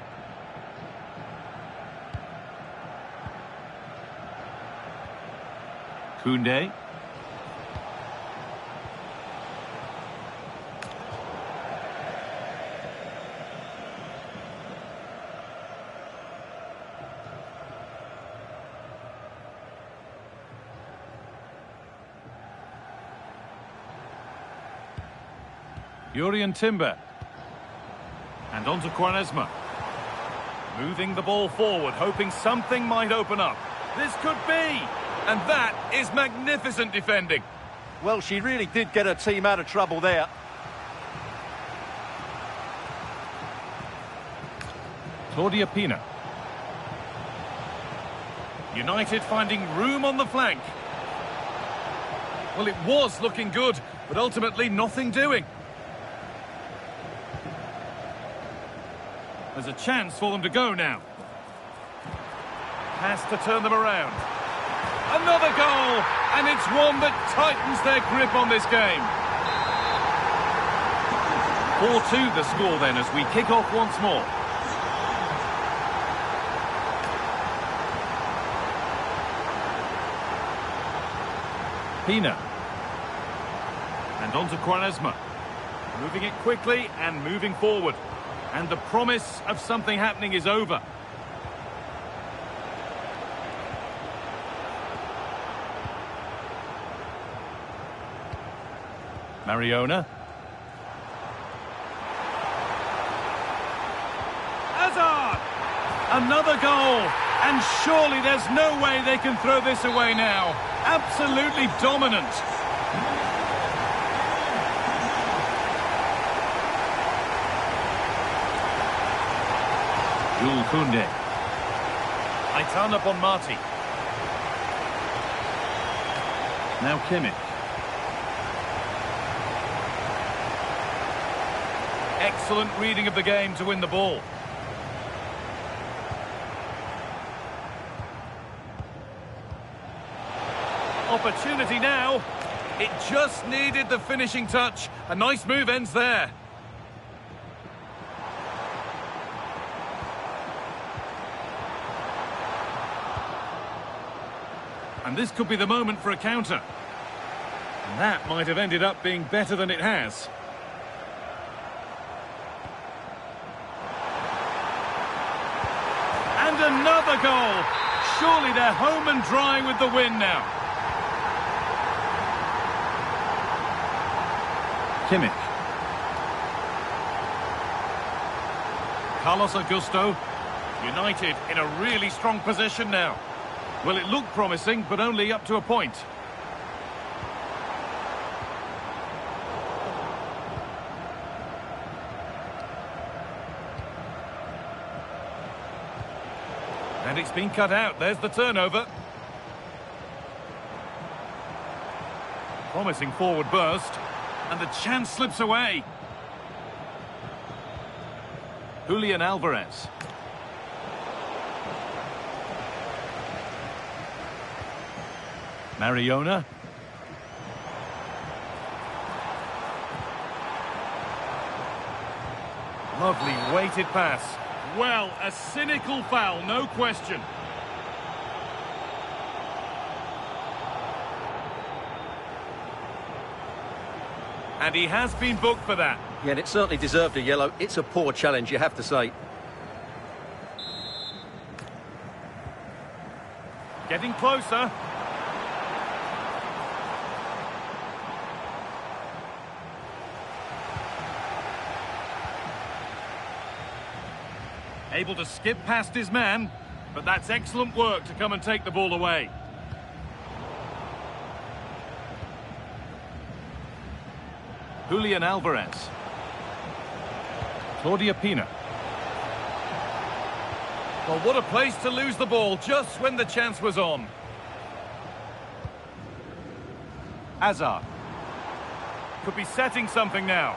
Koundé. Jurrien Timber. And on to Quaresma. Moving the ball forward, hoping something might open up. This could be! And that is magnificent defending. Well, she really did get her team out of trouble there. Claudia Pina. United finding room on the flank. Well, it was looking good, but ultimately nothing doing. There's a chance for them to go now. Has to turn them around. Another goal! And it's one that tightens their grip on this game. 4-2 the score then as we kick off once more. Pina. And on to Quaresma. Moving it quickly and moving forward. And the promise of something happening is over. Mariona. Hazard! Another goal! And surely there's no way they can throw this away now. Absolutely dominant. Jules Koundé. Aitana Bonmati. Now Kimmich. Excellent reading of the game to win the ball. Opportunity now. It just needed the finishing touch. A nice move ends there. And this could be the moment for a counter. And that might have ended up being better than it has. And another goal. Surely they're home and dry with the win now. Kimmich. Carlos Augusto. United in a really strong position now. Well, it looked promising, but only up to a point. And it's been cut out. There's the turnover. Promising forward burst. And the chance slips away. Julian Alvarez. Mariona. Lovely weighted pass. Well, a cynical foul, no question. And he has been booked for that. Yeah, and it certainly deserved a yellow. It's a poor challenge, you have to say. Getting closer. Able to skip past his man, but that's excellent work to come and take the ball away. Julian Alvarez. Claudia Pina. Well, what a place to lose the ball just when the chance was on. Hazard. Could be setting something now.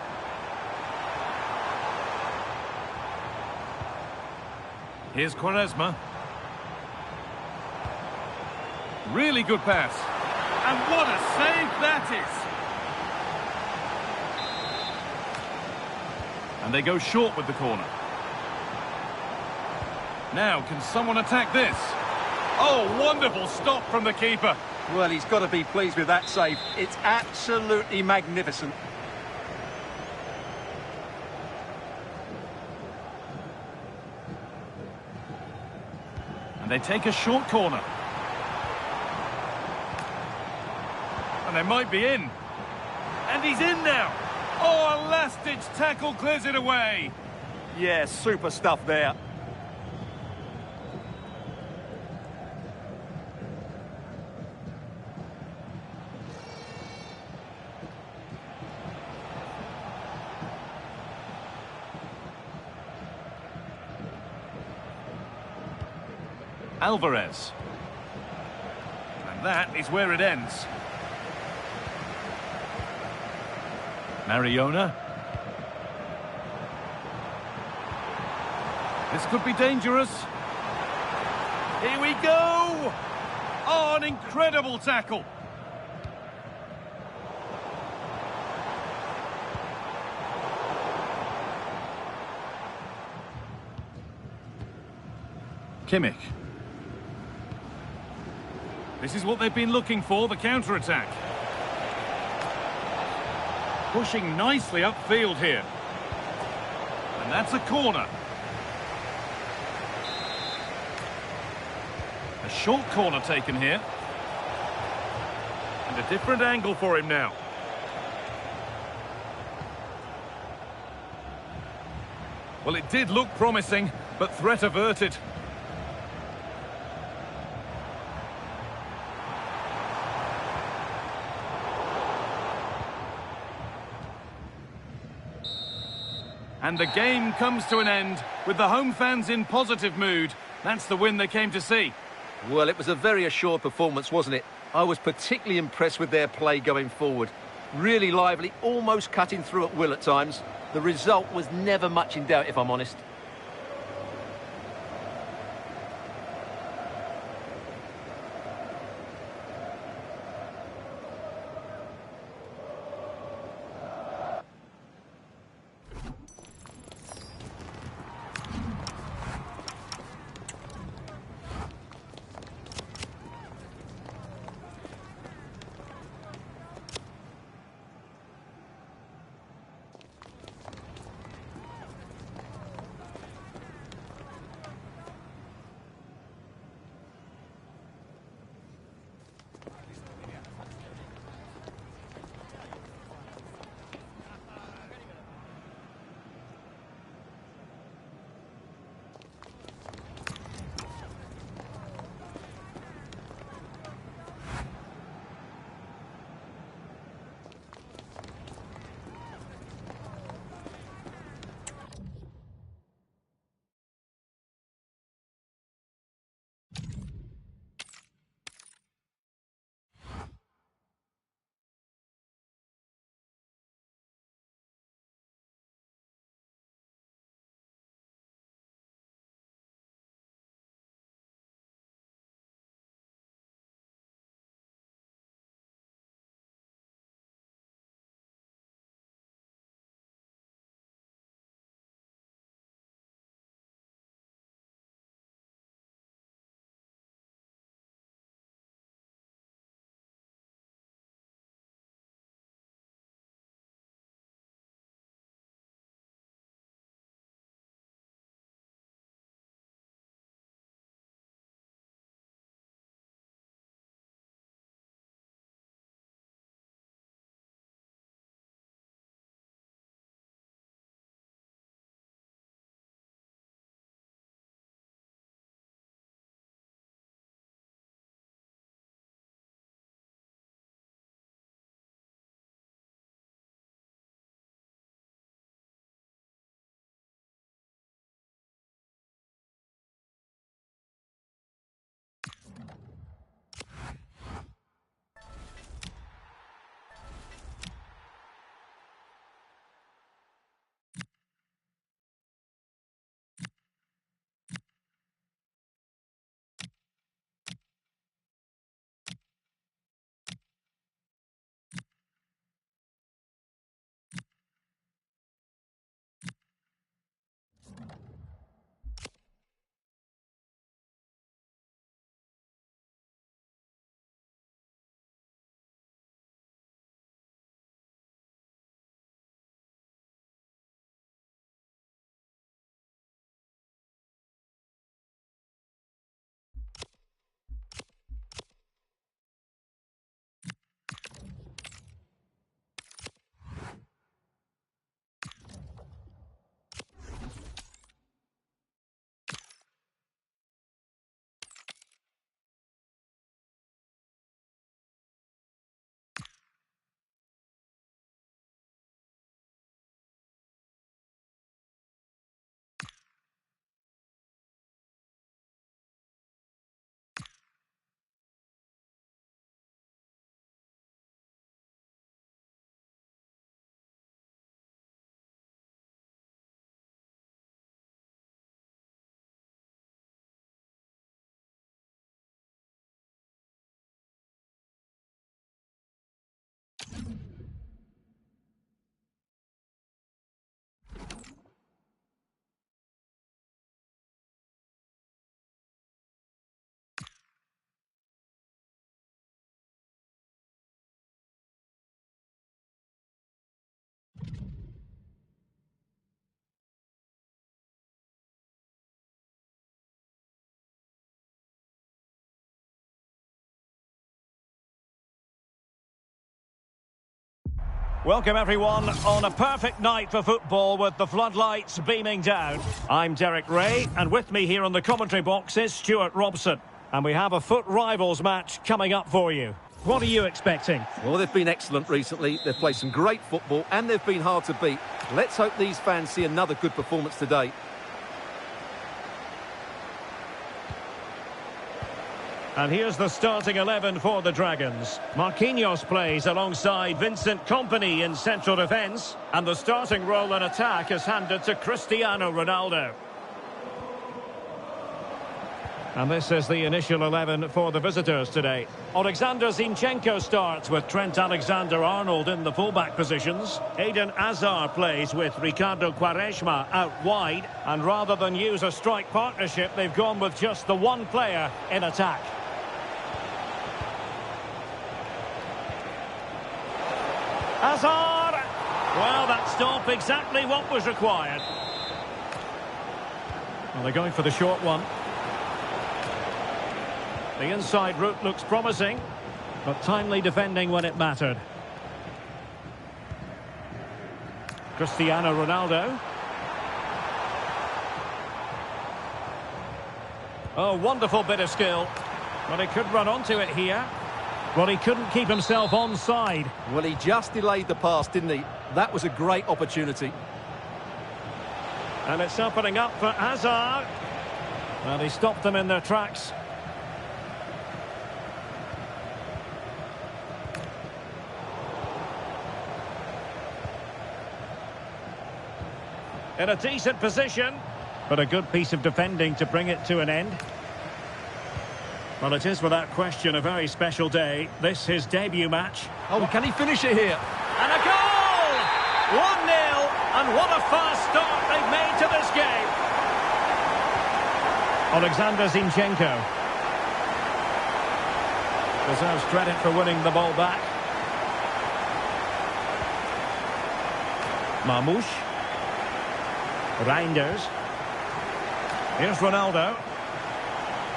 Here's Quaresma. Really good pass. And what a save that is! And they go short with the corner. Now, can someone attack this? Oh, wonderful stop from the keeper. Well, he's got to be pleased with that save. It's absolutely magnificent. And they take a short corner. And they might be in. And he's in now. Oh, a last-ditch tackle clears it away. Yeah, super stuff there. Alvarez. And that is where it ends. Mariona. This could be dangerous. Here we go! Oh, an incredible tackle. Kimmich. This is what they've been looking for, the counter-attack. Pushing nicely upfield here. And that's a corner. A short corner taken here. And a different angle for him now. Well, it did look promising, but threat averted. And the game comes to an end with the home fans in positive mood. That's the win they came to see. Well, it was a very assured performance, wasn't it? I was particularly impressed with their play going forward. Really lively, almost cutting through at will at times. The result was never much in doubt, if I'm honest. Welcome everyone on a perfect night for football with the floodlights beaming down. I'm Derek Ray, and with me here on the commentary box is Stuart Robson. And we have a foot rivals match coming up for you. What are you expecting? Well, they've been excellent recently. They've played some great football and they've been hard to beat. Let's hope these fans see another good performance today. And here's the starting 11 for the Dragons. Marquinhos plays alongside Vincent Kompany in central defence. And the starting role in attack is handed to Cristiano Ronaldo. And this is the initial 11 for the visitors today. Alexander Zinchenko starts with Trent Alexander-Arnold in the fullback positions. Eden Hazard plays with Ricardo Quaresma out wide. And rather than use a strike partnership, they've gone with just the one player in attack. Hazard! Well, that stop exactly what was required. Well, they're going for the short one. The inside route looks promising, but timely defending when it mattered. Cristiano Ronaldo. Oh, wonderful bit of skill. But he could run onto it here. Well, he couldn't keep himself onside. Well, he just delayed the pass, didn't he? That was a great opportunity. And it's opening up for Hazard. And he stopped them in their tracks. In a decent position, but a good piece of defending to bring it to an end. Well, it is without question a very special day. This his debut match. Oh, can he finish it here? And a goal! 1-0, and what a fast start they've made to this game. Alexander Zinchenko deserves credit for winning the ball back. Marmoush. Reinders. Here's Ronaldo.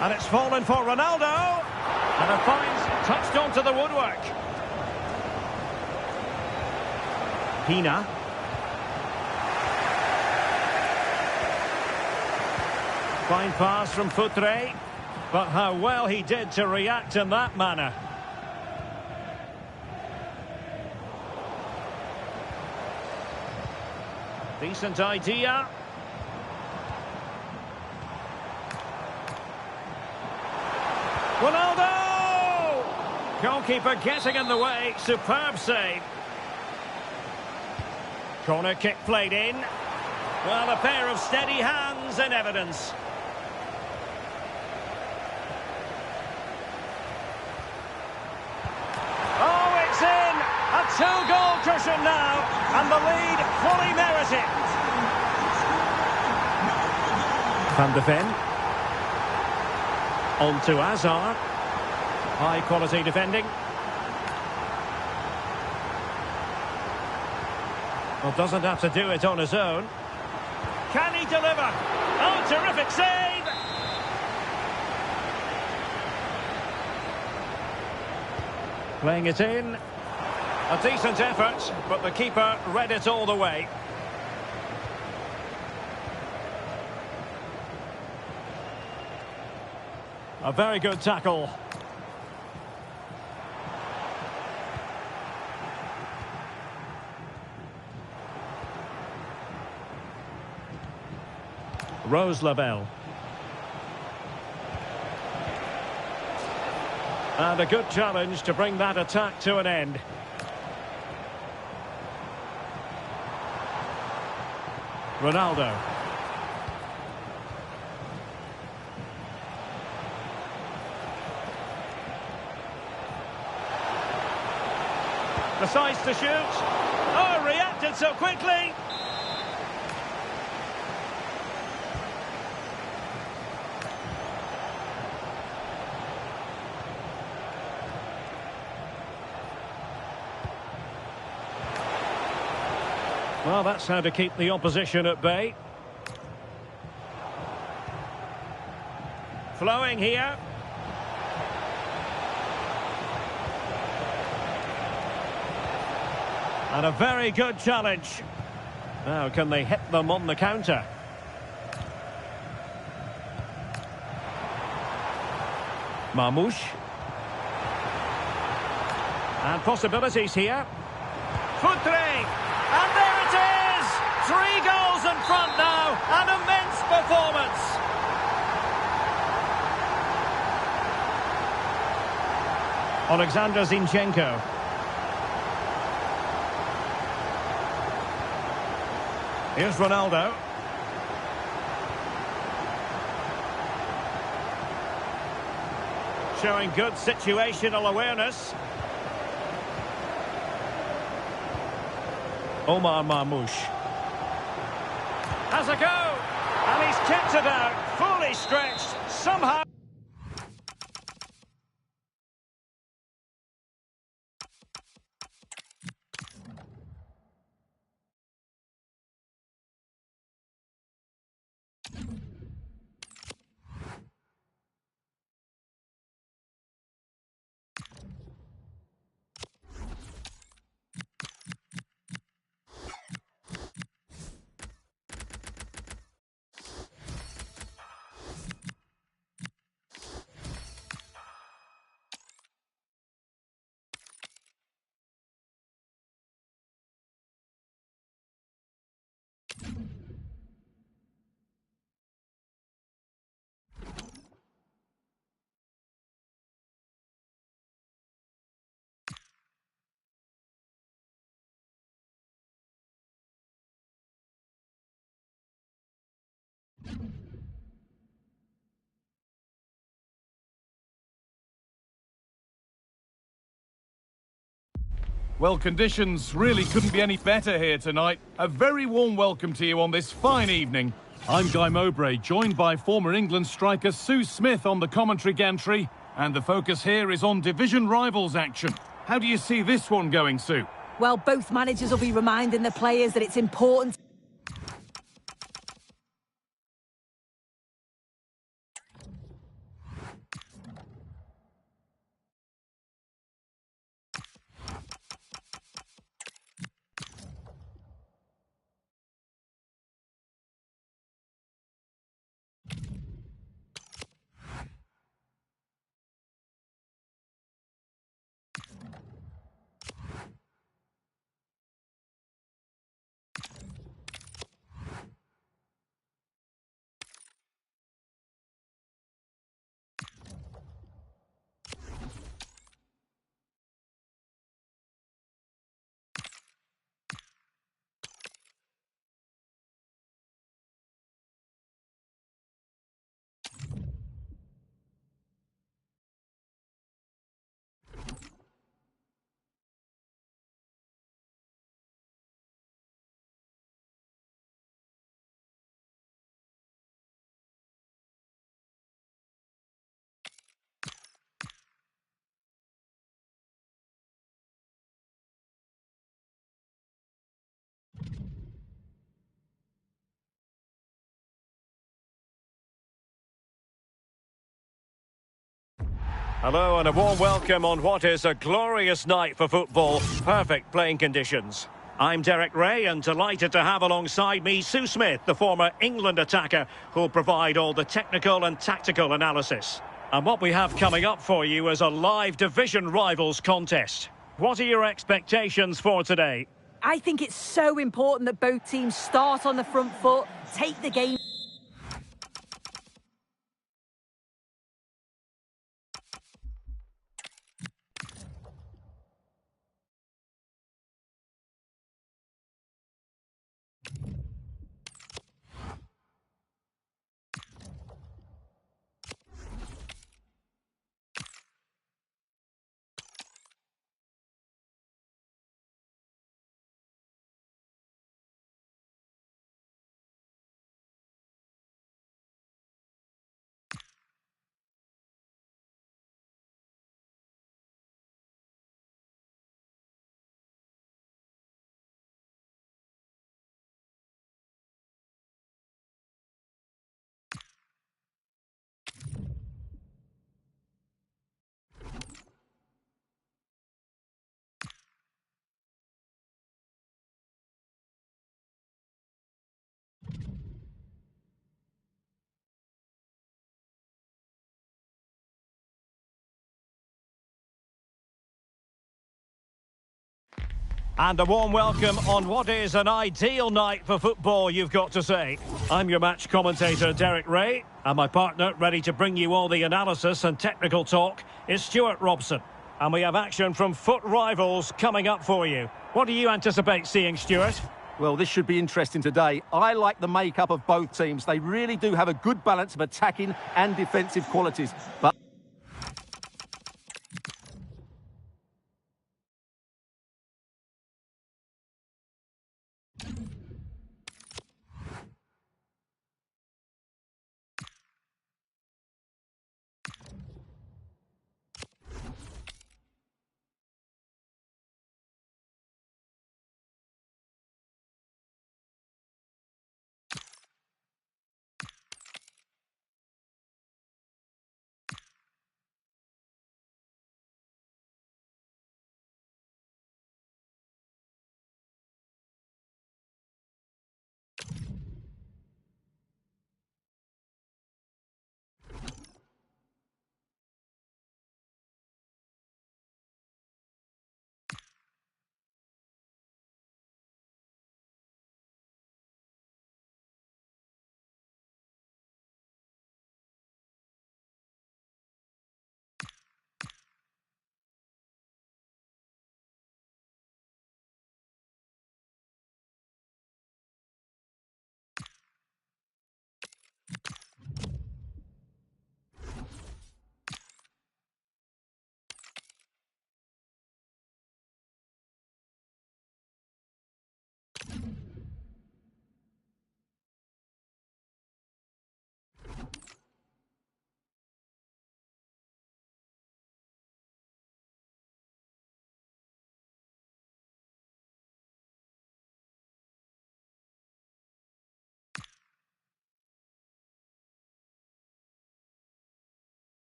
And it's fallen for Ronaldo. And it finds touched onto the woodwork. Pina. Fine pass from Futre. But how well he did to react in that manner. Decent idea. Ronaldo! Goalkeeper getting in the way. Superb save. Corner kick played in. Well, a pair of steady hands in evidence. Oh, it's in! A two-goal cushion now, and the lead fully merited. Van de Ven. On to Hazard. High quality defending. Well, doesn't have to do it on his own. Can he deliver? Oh, terrific save! Playing it in. A decent effort, but the keeper read it all the way. A very good tackle. Rose Lavelle. And a good challenge to bring that attack to an end. Ronaldo. Decides to shoot. Oh, reacted so quickly. Well, that's how to keep the opposition at bay. Flowing here. And a very good challenge. Now, can they hit them on the counter? Marmouche. And possibilities here. Foutre! And there it is! 3 goals in front now. An immense performance. Alexander Zinchenko. Here's Ronaldo. Showing good situational awareness. Omar Marmouche. Has a go! And he's kicked it out, fully stretched, somehow. Well, conditions really couldn't be any better here tonight. A very warm welcome to you on this fine evening. I'm Guy Mowbray, joined by former England striker Sue Smith on the commentary gantry. And the focus here is on division rivals action. How do you see this one going, Sue? Well, both managers will be reminding the players that it's important. Hello and a warm welcome on what is a glorious night for football. Perfect playing conditions. I'm Derek Ray and delighted to have alongside me Sue Smith, the former England attacker, who'll provide all the technical and tactical analysis. And what we have coming up for you is a live division rivals contest. What are your expectations for today? I think it's so important that both teams start on the front foot, take the game And a warm welcome on what is an ideal night for football, you've got to say. I'm your match commentator, Derek Ray, and my partner, ready to bring you all the analysis and technical talk, is Stuart Robson. And we have action from foot rivals coming up for you. What do you anticipate seeing, Stuart? Well, this should be interesting today. I like the makeup of both teams. They really do have a good balance of attacking and defensive qualities. But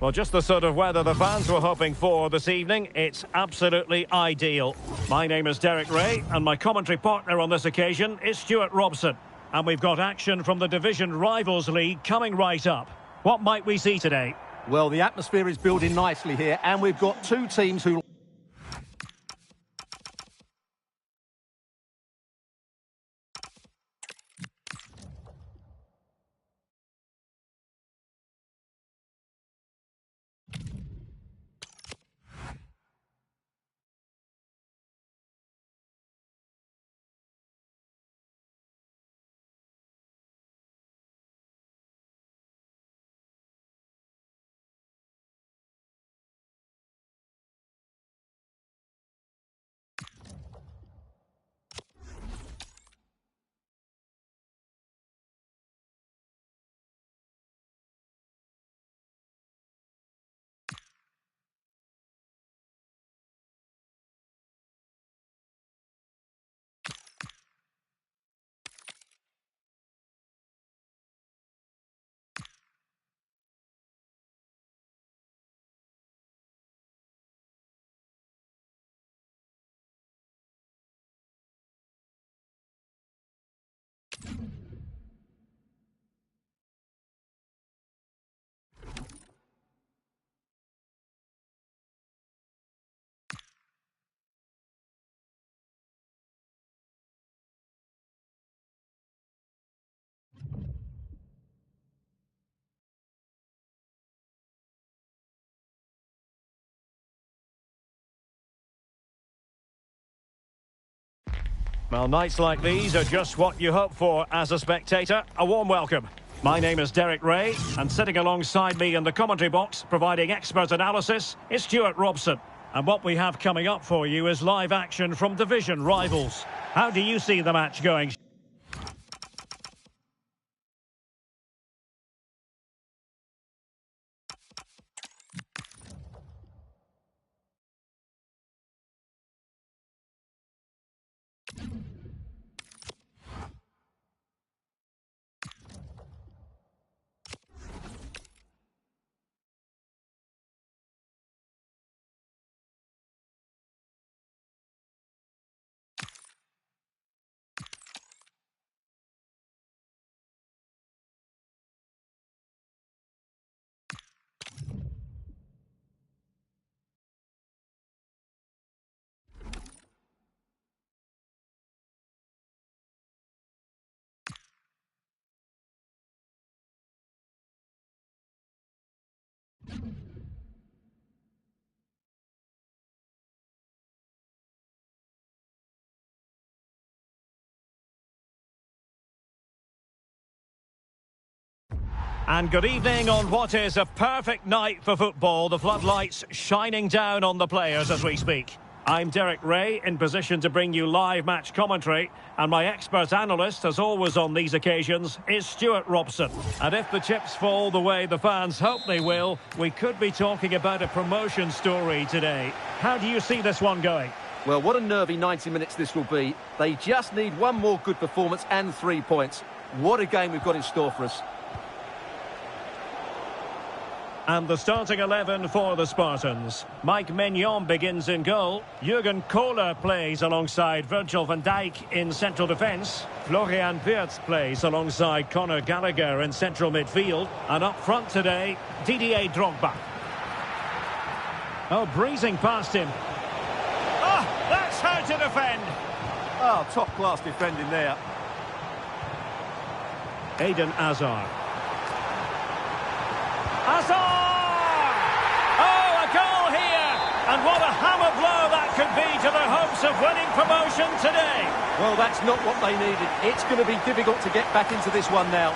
Well, just the sort of weather the fans were hoping for this evening. It's absolutely ideal. My name is Derek Ray, and my commentary partner on this occasion is Stuart Robson. And we've got action from the Division Rivals League coming right up. What might we see today? well, the atmosphere is building nicely here, and we've got two teams who... Well, nights like these are just what you hope for as a spectator. A warm welcome. My name is Derek Ray, and sitting alongside me in the commentary box, providing expert analysis, is Stuart Robson. And what we have coming up for you is live action from Division Rivals. How do you see the match going? And good evening on what is a perfect night for football. The floodlights shining down on the players as we speak. I'm Derek Ray, in position to bring you live match commentary. And my expert analyst, as always on these occasions, is Stuart Robson. And if the chips fall the way the fans hope they will, we could be talking about a promotion story today. How do you see this one going? Well, what a nervy 90 minutes this will be. They just need one more good performance and 3 points. What a game we've got in store for us. And the starting 11 for the Spartans. Mike Maignan begins in goal. Jurgen Kohler plays alongside Virgil van Dijk in central defence. Florian Wirtz plays alongside Conor Gallagher in central midfield. And up front today, Didier Drogba. Oh, breezing past him. Oh, that's how to defend. Oh, top-class defending there. Eden Hazard. Hazard! Oh, a goal here! And what a hammer blow that could be to their hopes of winning promotion today. Well, that's not what they needed. It's going to be difficult to get back into this one now.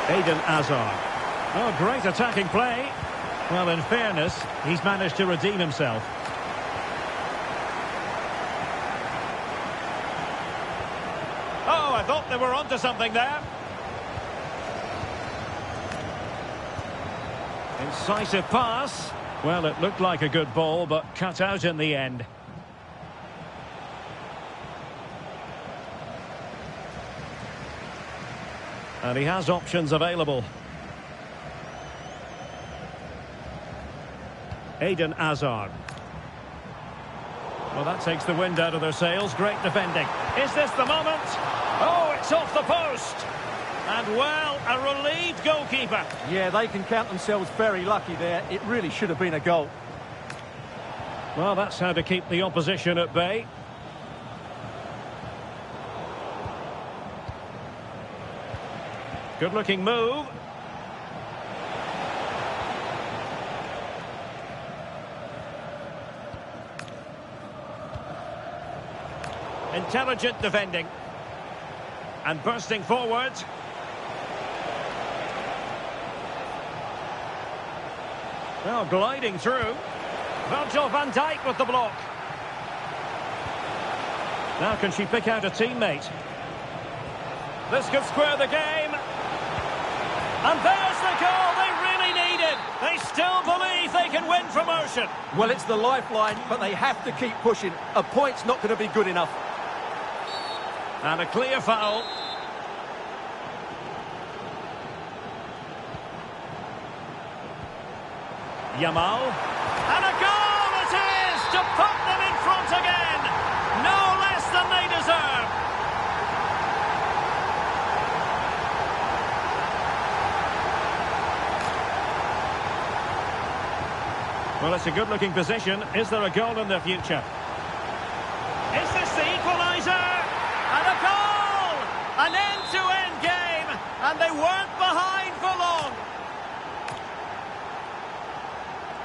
Eden Hazard. Oh, great attacking play. Well, in fairness, he's managed to redeem himself. Oh, I thought they were onto something there. Incisive pass. Well, it looked like a good ball, but cut out in the end. And he has options available. Eden Hazard. Well, that takes the wind out of their sails. Great defending. Is this the moment? Oh, it's off the post. And, well, a relieved goalkeeper. Yeah, they can count themselves very lucky there. It really should have been a goal. Well, that's how to keep the opposition at bay. Good-looking move. Intelligent defending. And bursting forward. Well, gliding through. Virgil van Dijk with the block. Now can she pick out a teammate? This could square the game. And there's the goal they really needed. They still believe they can win promotion. Well, it's the lifeline, but they have to keep pushing. A point's not going to be good enough. And a clear foul. Yamal. And a goal it is to put them in front again. No less than they deserve. Well, it's a good-looking position. Is there a goal in the future? Is this the equaliser? And a goal! An end-to-end game, and they weren't behind for long.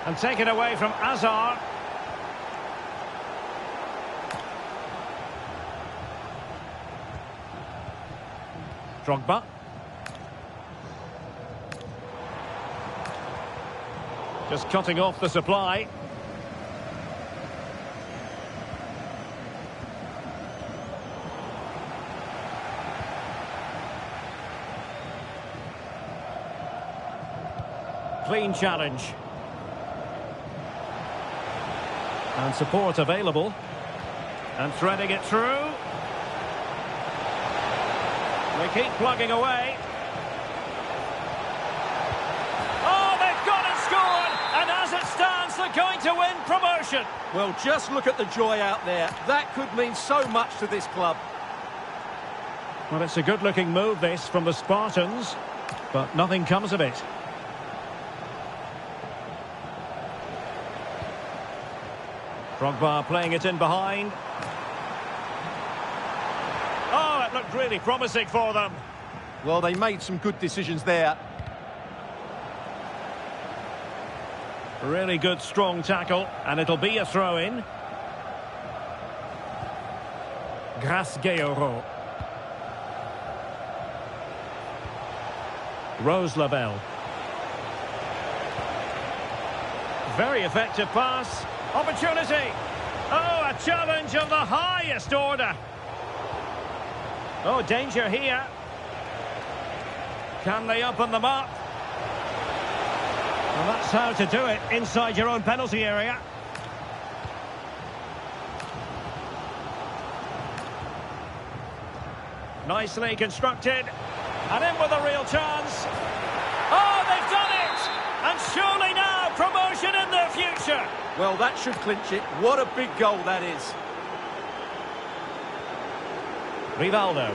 And taken away from Hazard. Drogba. Just cutting off the supply. Clean challenge. And support available. And threading it through. They keep plugging away. Oh, they've got it scored! And as it stands, they're going to win promotion. Well, just look at the joy out there. That could mean so much to this club. Well, it's a good-looking move, this, from the Spartans. But nothing comes of it. Drogba playing it in behind. Oh, it looked really promising for them. Well, they made some good decisions there. Really good, strong tackle, and it'll be a throw-in. Grasgeoro. Rose Lavelle. Very effective pass. Opportunity. Oh, a challenge of the highest order. Oh, danger here. Can they open them up? Well, that's how to do it inside your own penalty area. Nicely constructed. And in with a real chance. Oh, they've done it! And surely now promotion in their future. Well, that should clinch it. What a big goal that is. Rivaldo.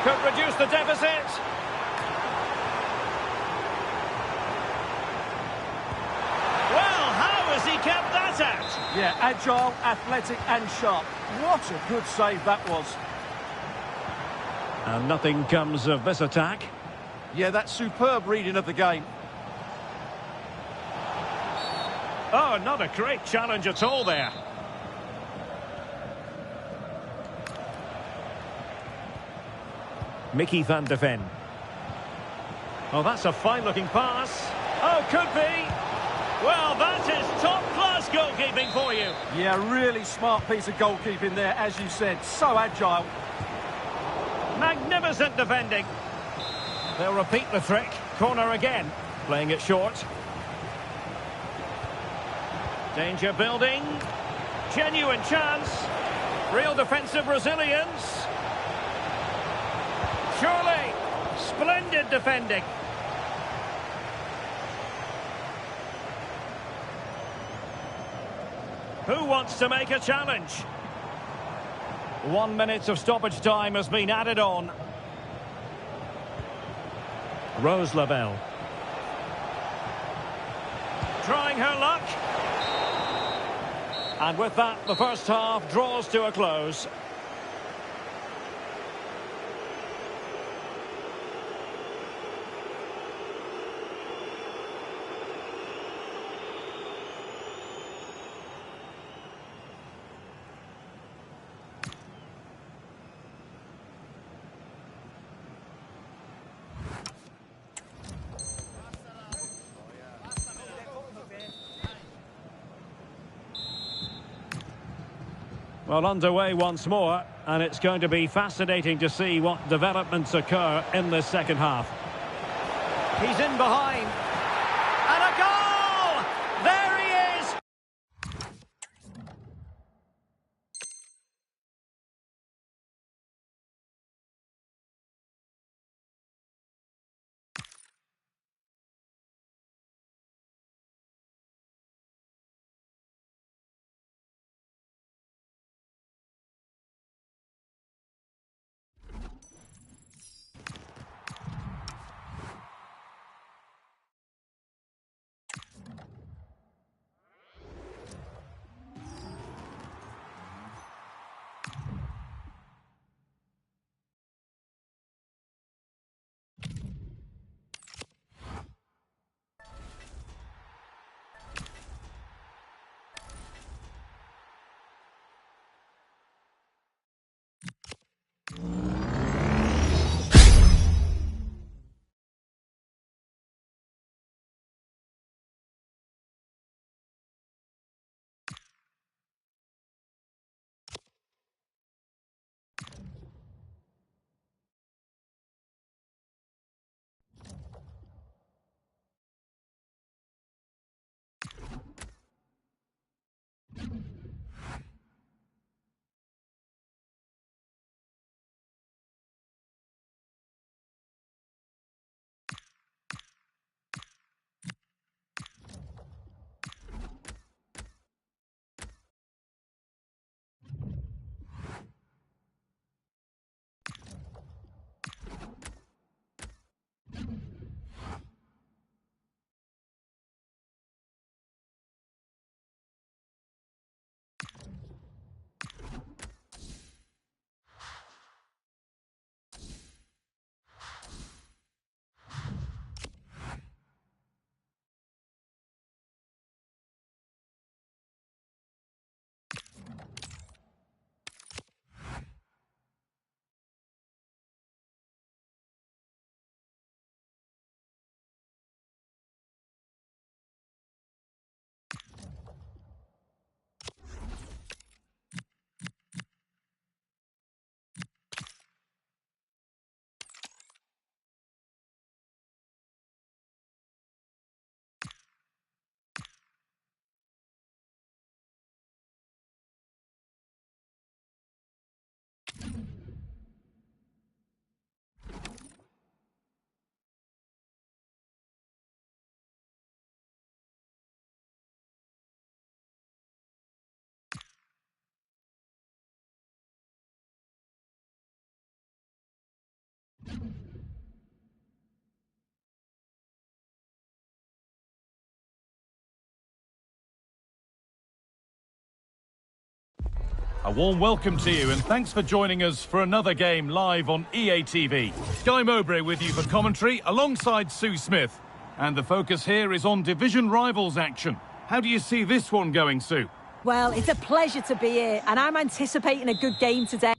Could reduce the deficit. Well, how has he kept that out? Yeah, agile, athletic and sharp. What a good save that was. And nothing comes of this attack. Yeah, that's superb reading of the game. Oh, not a great challenge at all there. Mickey van de Ven. Oh, that's a fine-looking pass. Oh, could be. Well, that is top-class goalkeeping for you. Yeah, really smart piece of goalkeeping there, as you said. So agile. Magnificent defending. They'll repeat the trick. Corner again. Playing it short. Danger building. Genuine chance. Real defensive resilience. Surely. Splendid defending. Who wants to make a challenge? 1 minute of stoppage time has been added on. Rose Lavelle. Trying her luck. And with that, the first half draws to a close. Well, underway once more, and it's going to be fascinating to see what developments occur in the second half. He's in behind. And a goal! A warm welcome to you and thanks for joining us for another game live on EA TV. Guy Mowbray with you for commentary alongside Sue Smith. And the focus here is on division rivals action. How do you see this one going, Sue? Well, it's a pleasure to be here, and I'm anticipating a good game today.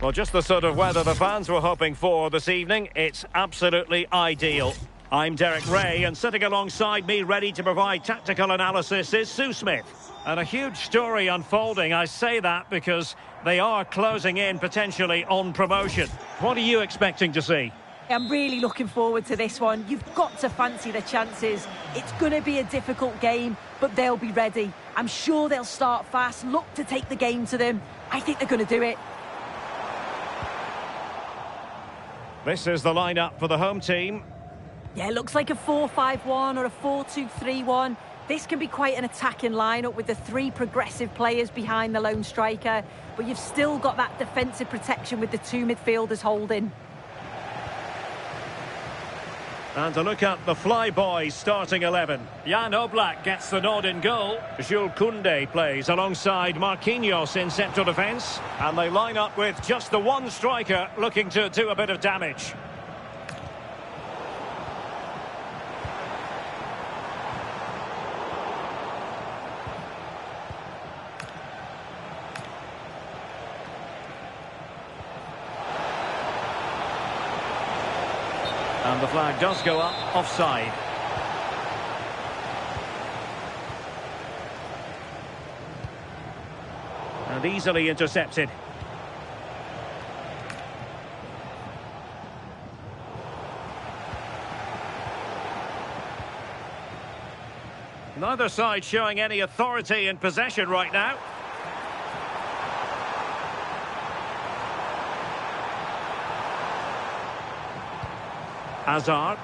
Well, just the sort of weather the fans were hoping for this evening. It's absolutely ideal. I'm Derek Ray, and sitting alongside me, ready to provide tactical analysis, is Sue Smith. And a huge story unfolding. I say that because they are closing in potentially on promotion. What are you expecting to see? I'm really looking forward to this one. You've got to fancy the chances. It's going to be a difficult game, but they'll be ready. I'm sure they'll start fast, look to take the game to them. I think they're going to do it. This is the lineup for the home team. Yeah, it looks like a 4-5-1 or a 4-2-3-1. This can be quite an attacking lineup with the three progressive players behind the lone striker, but you've still got that defensive protection with the two midfielders holding. And to look at the Flyboys starting 11. Jan Oblak gets the nod in goal. Jules Koundé plays alongside Marquinhos in central defence. And they line up with just the one striker looking to do a bit of damage. And the flag does go up, offside. And easily intercepted. Neither side showing any authority in possession right now. Hazard.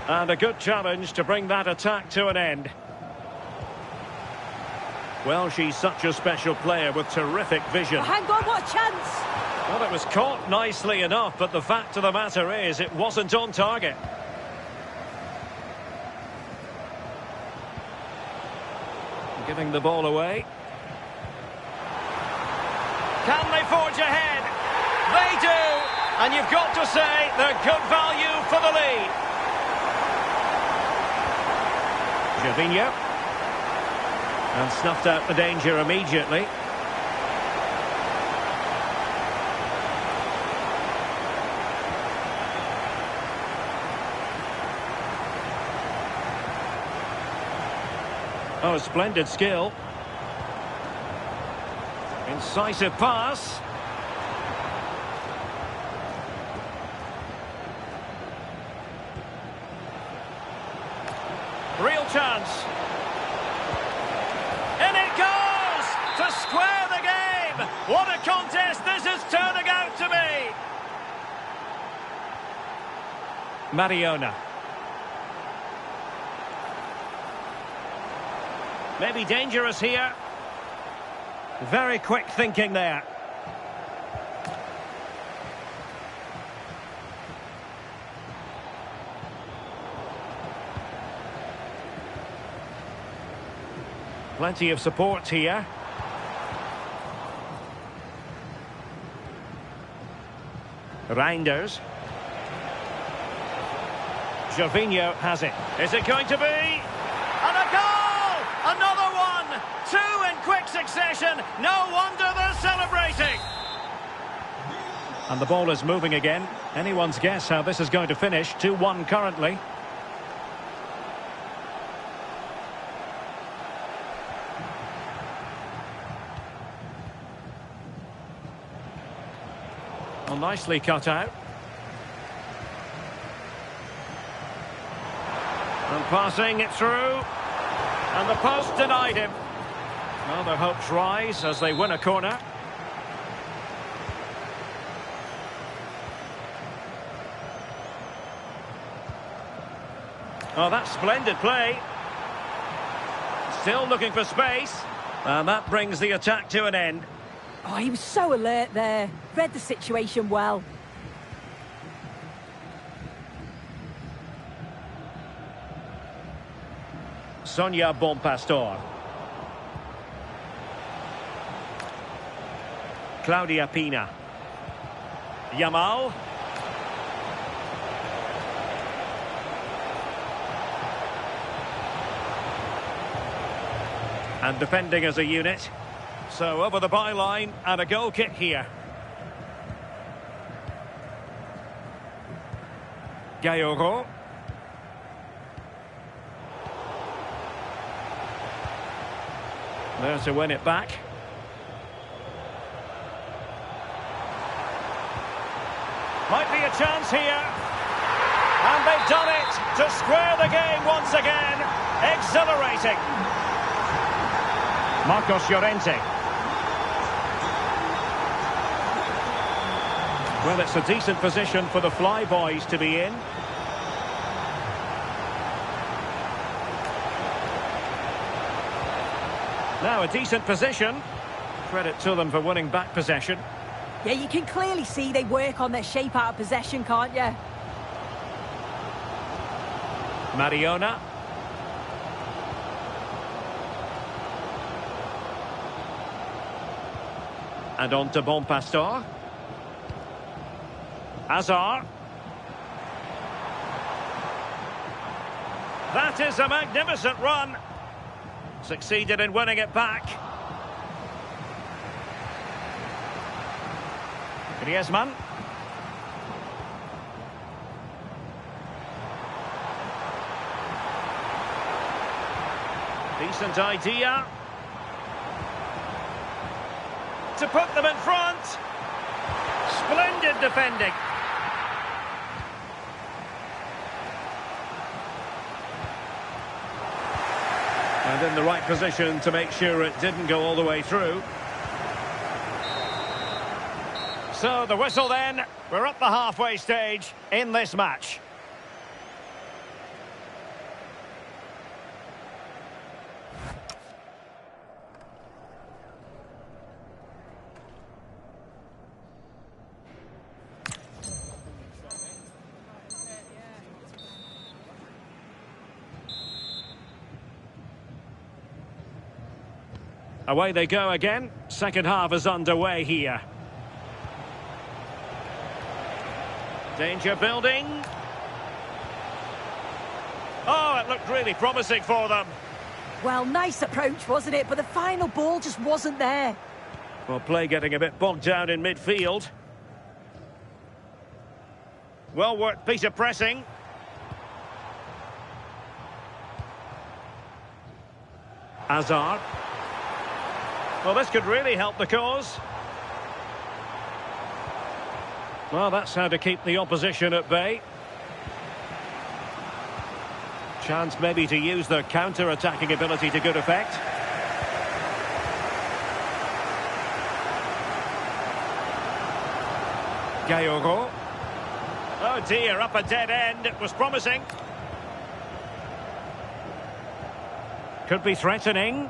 And a good challenge to bring that attack to an end. Well, she's such a special player with terrific vision. Oh, hang on, what a chance! Well, it was caught nicely enough, but the fact of the matter is it wasn't on target. Giving the ball away. Can they forge ahead? They do! And you've got to say they're good value for the lead. Gervinho. And snuffed out the danger immediately. Oh, splendid skill. Incisive pass. Real chance. And it goes to square the game. What a contest this is turning out to be. Mariona. Maybe dangerous here. Very quick thinking there. Plenty of support here. Reinders. Gervinho has it. Is it going to be? And a goal! Another one! Two in quick succession. No wonder they're celebrating. And the ball is moving again. Anyone's guess how this is going to finish. 2-1 currently. Well, nicely cut out. And passing it through. And the post denied him. Well, their hopes rise as they win a corner. Oh, that's splendid play. Still looking for space. And that brings the attack to an end. Oh, he was so alert there. Read the situation well. Sonia Bonpastor. Claudia Pina. Yamal. And defending as a unit. So over the byline and a goal kick here. Gayoro. There to win it back. Might be a chance here. And they've done it to square the game once again. Exhilarating. Marcos Llorente. Well, it's a decent position for the Flyboys to be in. Now a decent position. Credit to them for winning back possession. Yeah, you can clearly see they work on their shape out of possession, can't you? Mariona. And on to Bonpastor. Hazard. That is a magnificent run. Succeeded in winning it back. Griezmann. Decent idea. To put them in front. Splendid defending. And in the right position to make sure it didn't go all the way through. So the whistle then. We're at the halfway stage in this match. Away they go again. Second half is underway here. Danger building. Oh, it looked really promising for them. Well, nice approach, wasn't it? But the final ball just wasn't there. Well, play getting a bit bogged down in midfield. Well worked piece of pressing. Hazard. Well, this could really help the cause. Well, that's how to keep the opposition at bay. Chance maybe to use their counter-attacking ability to good effect. Gayoro. Oh dear, up a dead end. It was promising. Could be threatening.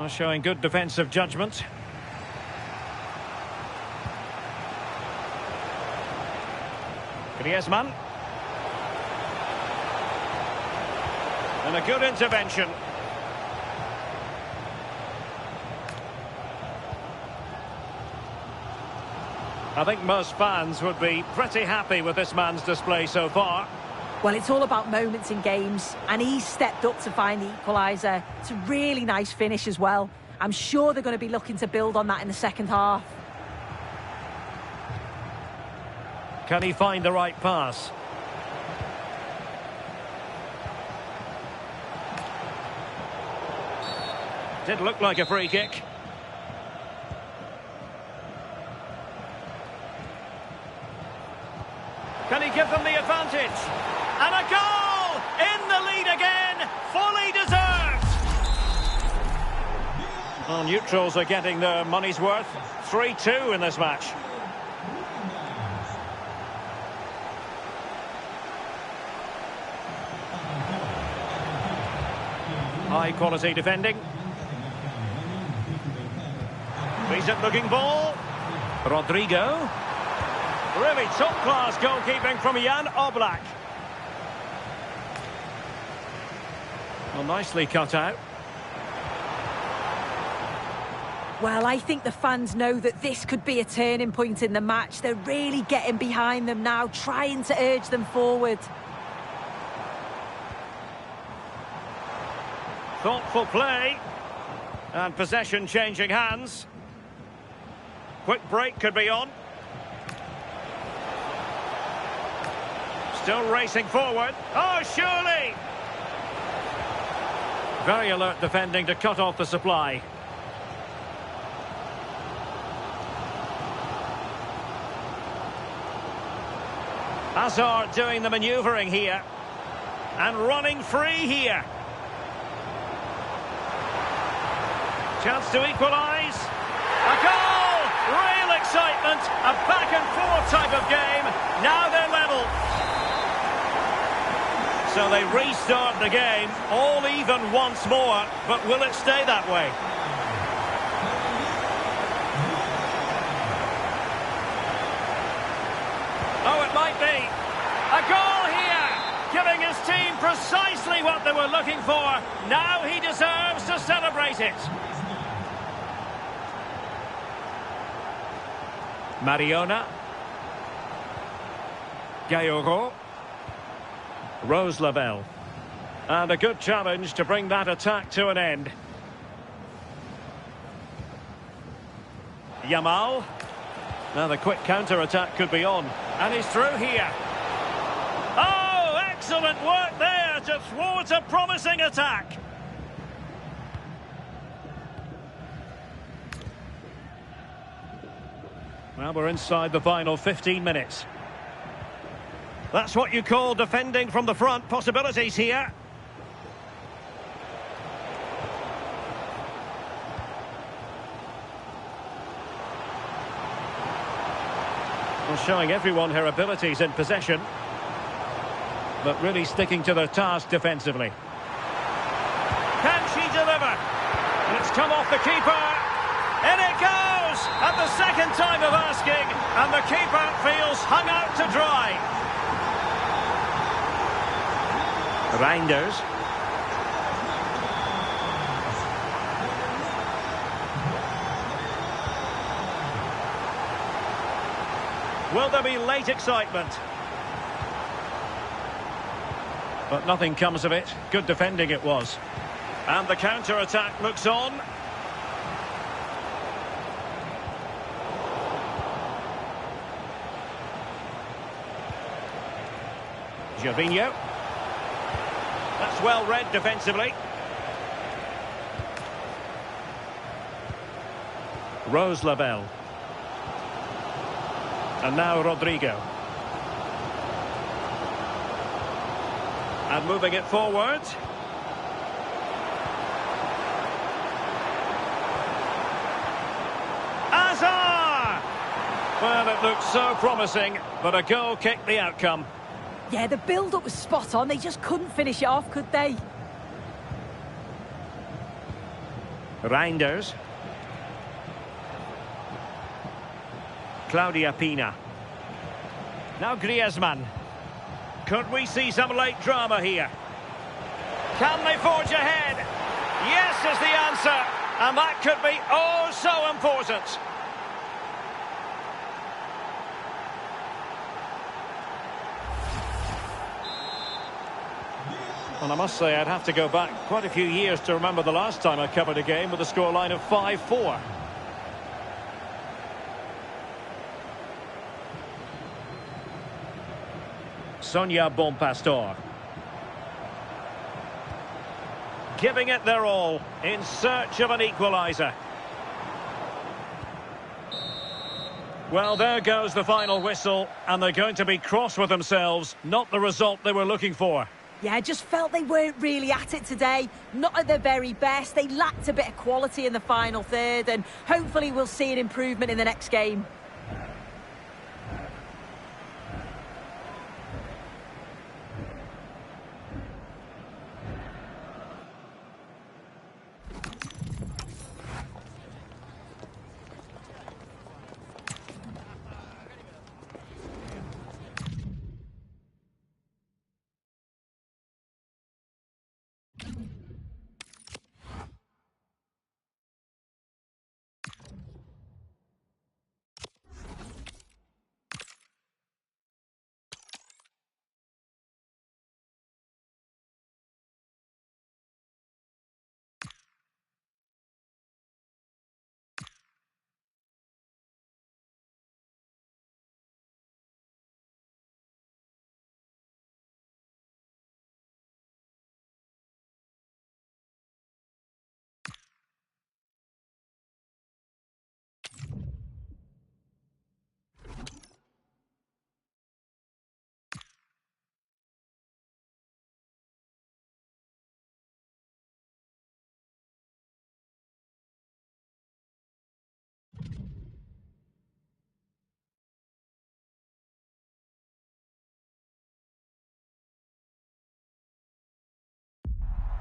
Showing good defensive judgment. Griezmann. And a good intervention. I think most fans would be pretty happy with this man's display so far. Well, it's all about moments in games, and he's stepped up to find the equaliser. It's a really nice finish as well. I'm sure they're going to be looking to build on that in the second half. Can he find the right pass? Did look like a free kick. Can he give them the advantage? And a goal! In the lead again! Fully deserved! Well, neutrals are getting their money's worth. 3-2 in this match. High quality defending. Decent looking ball. Rodrigo. Really top-class goalkeeping from Jan Oblak. Well, nicely cut out. Well, I think the fans know that this could be a turning point in the match. They're really getting behind them now, trying to urge them forward. Thoughtful play. And possession changing hands. Quick break could be on. Still racing forward. Oh, surely! Very alert defending to cut off the supply. Hazard doing the manoeuvring here. And running free here. Chance to equalise. A goal! Real excitement. A back-and-forth type of game. Now they're level. So they restart the game, all even once more, but will it stay that way? Oh, it might be. A goal here, giving his team precisely what they were looking for. Now he deserves to celebrate it. Mariona. Gayoro. Rose Lavelle. And a good challenge to bring that attack to an end. Yamal. Now the quick counter-attack could be on. And he's through here. Oh, excellent work there to thwart a promising attack. Well, we're inside the final 15 minutes. That's what you call defending from the front. Possibilities here. Well, showing everyone her abilities in possession, but really sticking to their task defensively. Can she deliver? And it's come off the keeper. In it goes! At the second time of asking, and the keeper feels hung out to dry. Reinders. Will there be late excitement? But nothing comes of it. Good defending it was. And the counter-attack looks on. Gervinho. That's well read defensively. Rose Lavelle. And now Rodrigo. And moving it forward. Hazard! Well, it looked so promising, but a goal kicked the outcome. Yeah, the build-up was spot on. They just couldn't finish it off, could they? Reinders. Claudia Pina. Now Griezmann. Could we see some late drama here? Can they forge ahead? Yes is the answer. And that could be oh so important. And I must say, I'd have to go back quite a few years to remember the last time I covered a game with a scoreline of 5-4. Sonia Bonpastor. Giving it their all in search of an equaliser. Well, there goes the final whistle, and they're going to be cross with themselves. Not the result they were looking for. Yeah, I just felt they weren't really at it today. Not at their very best. They lacked a bit of quality in the final third, and hopefully we'll see an improvement in the next game.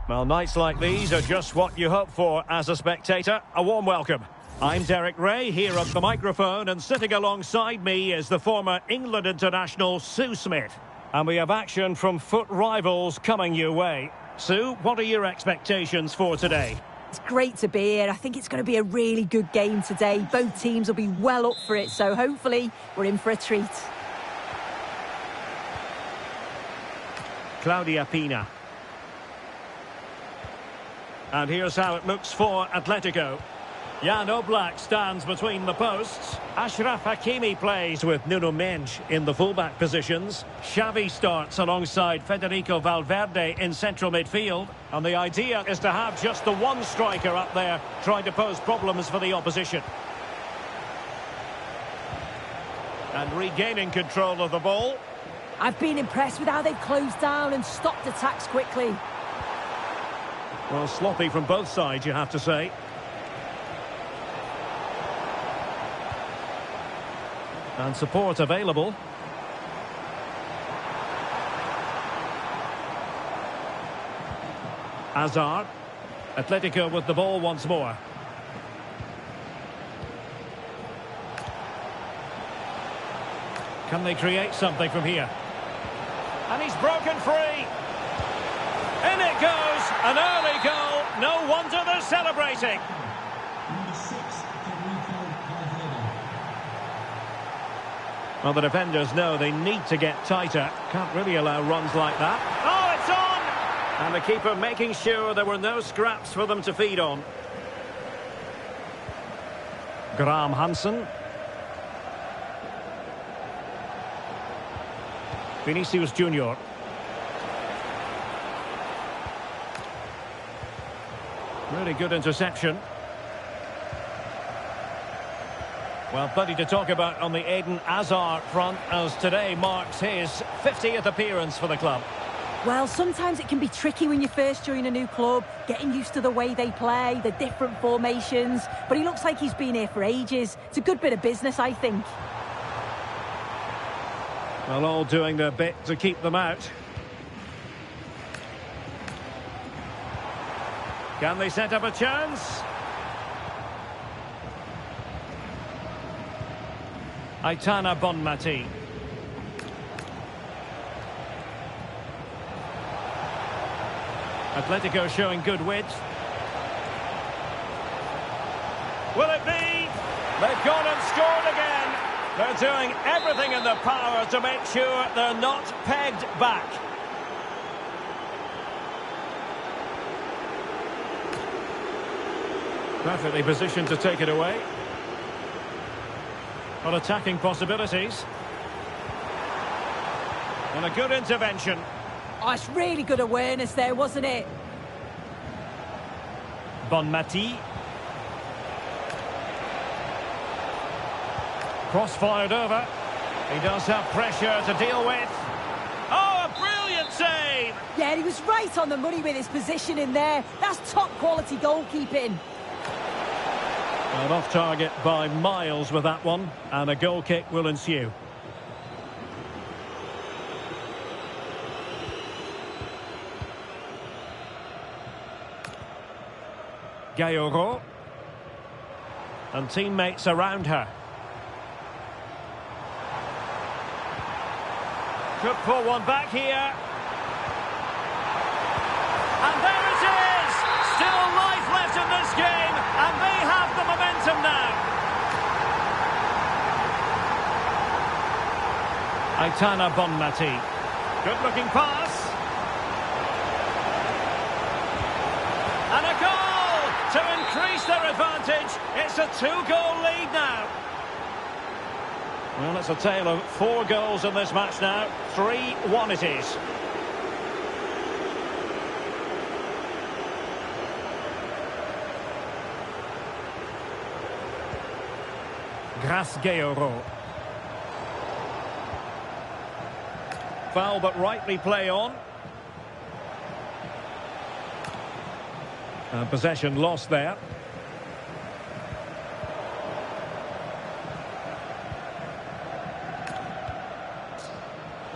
Well, nights like these are just what you hope for as a spectator. A warm welcome. I'm Derek Ray, here at the microphone, and sitting alongside me is the former England international Sue Smith. And we have action from foot rivals coming your way. Sue, what are your expectations for today? It's great to be here. I think it's going to be a really good game today. Both teams will be well up for it, so hopefully we're in for a treat. Claudia Pina. And here's how it looks for Atletico. Jan Oblak stands between the posts. Ashraf Hakimi plays with Nuno Mendes in the fullback positions. Xavi starts alongside Federico Valverde in central midfield. And the idea is to have just the one striker up there trying to pose problems for the opposition. And regaining control of the ball. I've been impressed with how they've closed down and stopped attacks quickly. Well, sloppy from both sides, you have to say. And support available. Hazard. Atletico with the ball once more. Can they create something from here? And he's broken free. In it goes, an early goal. No wonder they're celebrating. Well, the defenders know they need to get tighter. Can't really allow runs like that. Oh, it's on! And the keeper making sure there were no scraps for them to feed on. Graham Hansen. Vinicius Junior. Really good interception. Well, plenty to talk about on the Eden Hazard front, as today marks his 50th appearance for the club. Well, sometimes it can be tricky when you first join a new club, getting used to the way they play, the different formations, but he looks like he's been here for ages. It's a good bit of business, I think. Well, all doing their bit to keep them out. Can they set up a chance? Aitana Bonmati. Atletico showing good width. Will it be? They've gone and scored again. They're doing everything in their power to make sure they're not pegged back. Perfectly positioned to take it away. Got attacking possibilities. And a good intervention. Oh, it's really good awareness there, wasn't it? Bonmati. Cross fired over. He does have pressure to deal with. Oh, a brilliant save! Yeah, he was right on the money with his position in there. That's top quality goalkeeping. And off target by miles with that one, and a goal kick will ensue. Gayoro. And teammates around her. Could pull one back here. And there it is! Still life left in this game, and they have the momentum now. Aitana Bonmati. Good-looking pass. And a goal to increase their advantage. It's a 2-goal lead now. Well, it's a tale of 4 goals in this match now. 3-1 it is. Gayoro. Foul but rightly play on. Possession lost there.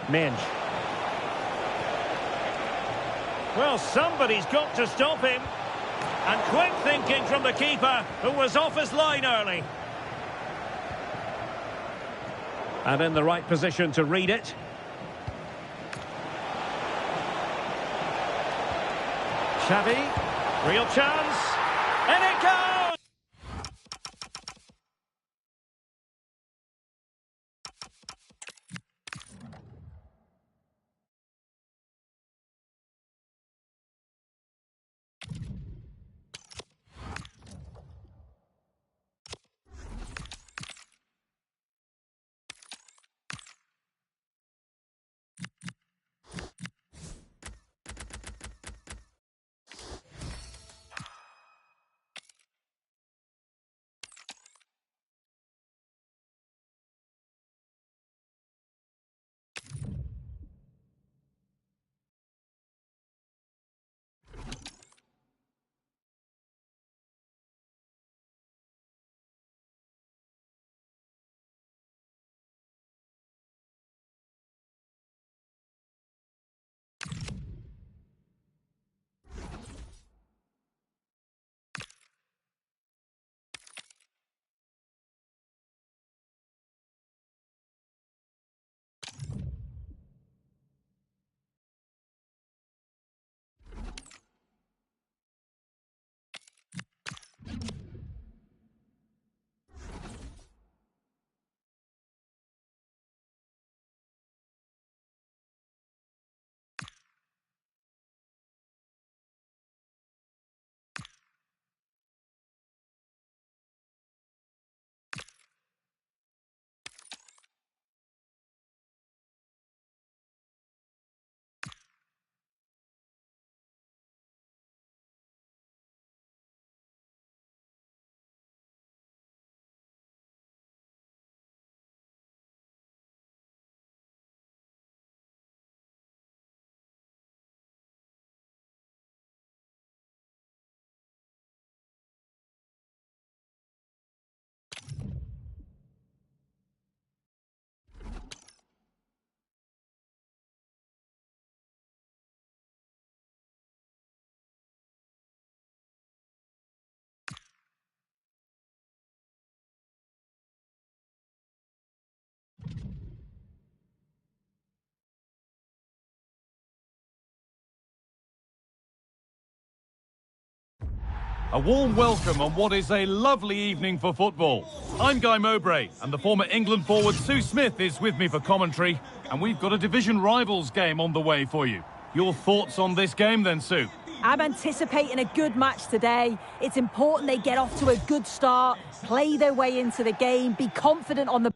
Minge. Well, somebody's got to stop him. And quick thinking from the keeper, who was off his line early. And in the right position to read it. Xavi, real chance, and it goes! A warm welcome on what is a lovely evening for football. I'm Guy Mowbray, and the former England forward Sue Smith is with me for commentary, and we've got a division rivals game on the way for you. Your thoughts on this game then, Sue? I'm anticipating a good match today. It's important they get off to a good start, play their way into the game, be confident on the...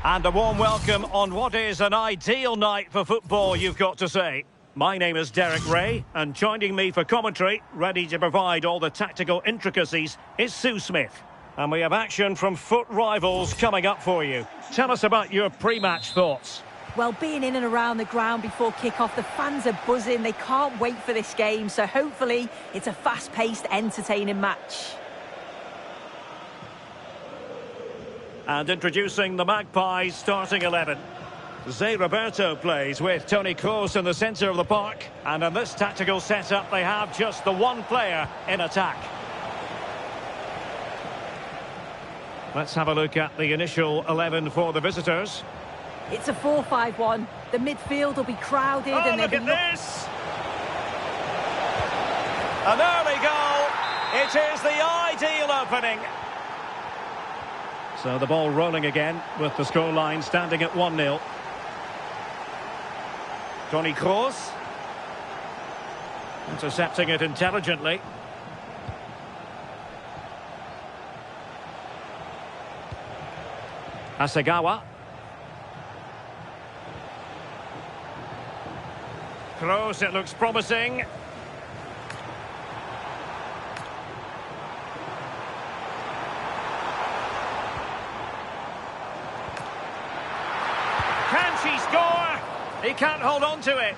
And a warm welcome on what is an ideal night for football, you've got to say. My name is Derek Ray, and joining me for commentary, ready to provide all the tactical intricacies, is Sue Smith. And we have action from foot rivals coming up for you. Tell us about your pre-match thoughts. Well, being in and around the ground before kick-off, the fans are buzzing. They can't wait for this game, so hopefully it's a fast-paced, entertaining match. And introducing the Magpies starting 11. Zé Roberto plays with Toni Kroos in the centre of the park. And in this tactical setup, they have just the one player in attack. Let's have a look at the initial 11 for the visitors. It's a 4-5-1. The midfield will be crowded. Oh, and look at this! An early goal. It is the ideal opening. So the ball rolling again with the scoreline standing at 1-0. Toni Kroos. Intercepting it intelligently. Hasegawa. Kroos, it looks promising. Can she score? He can't hold on to it.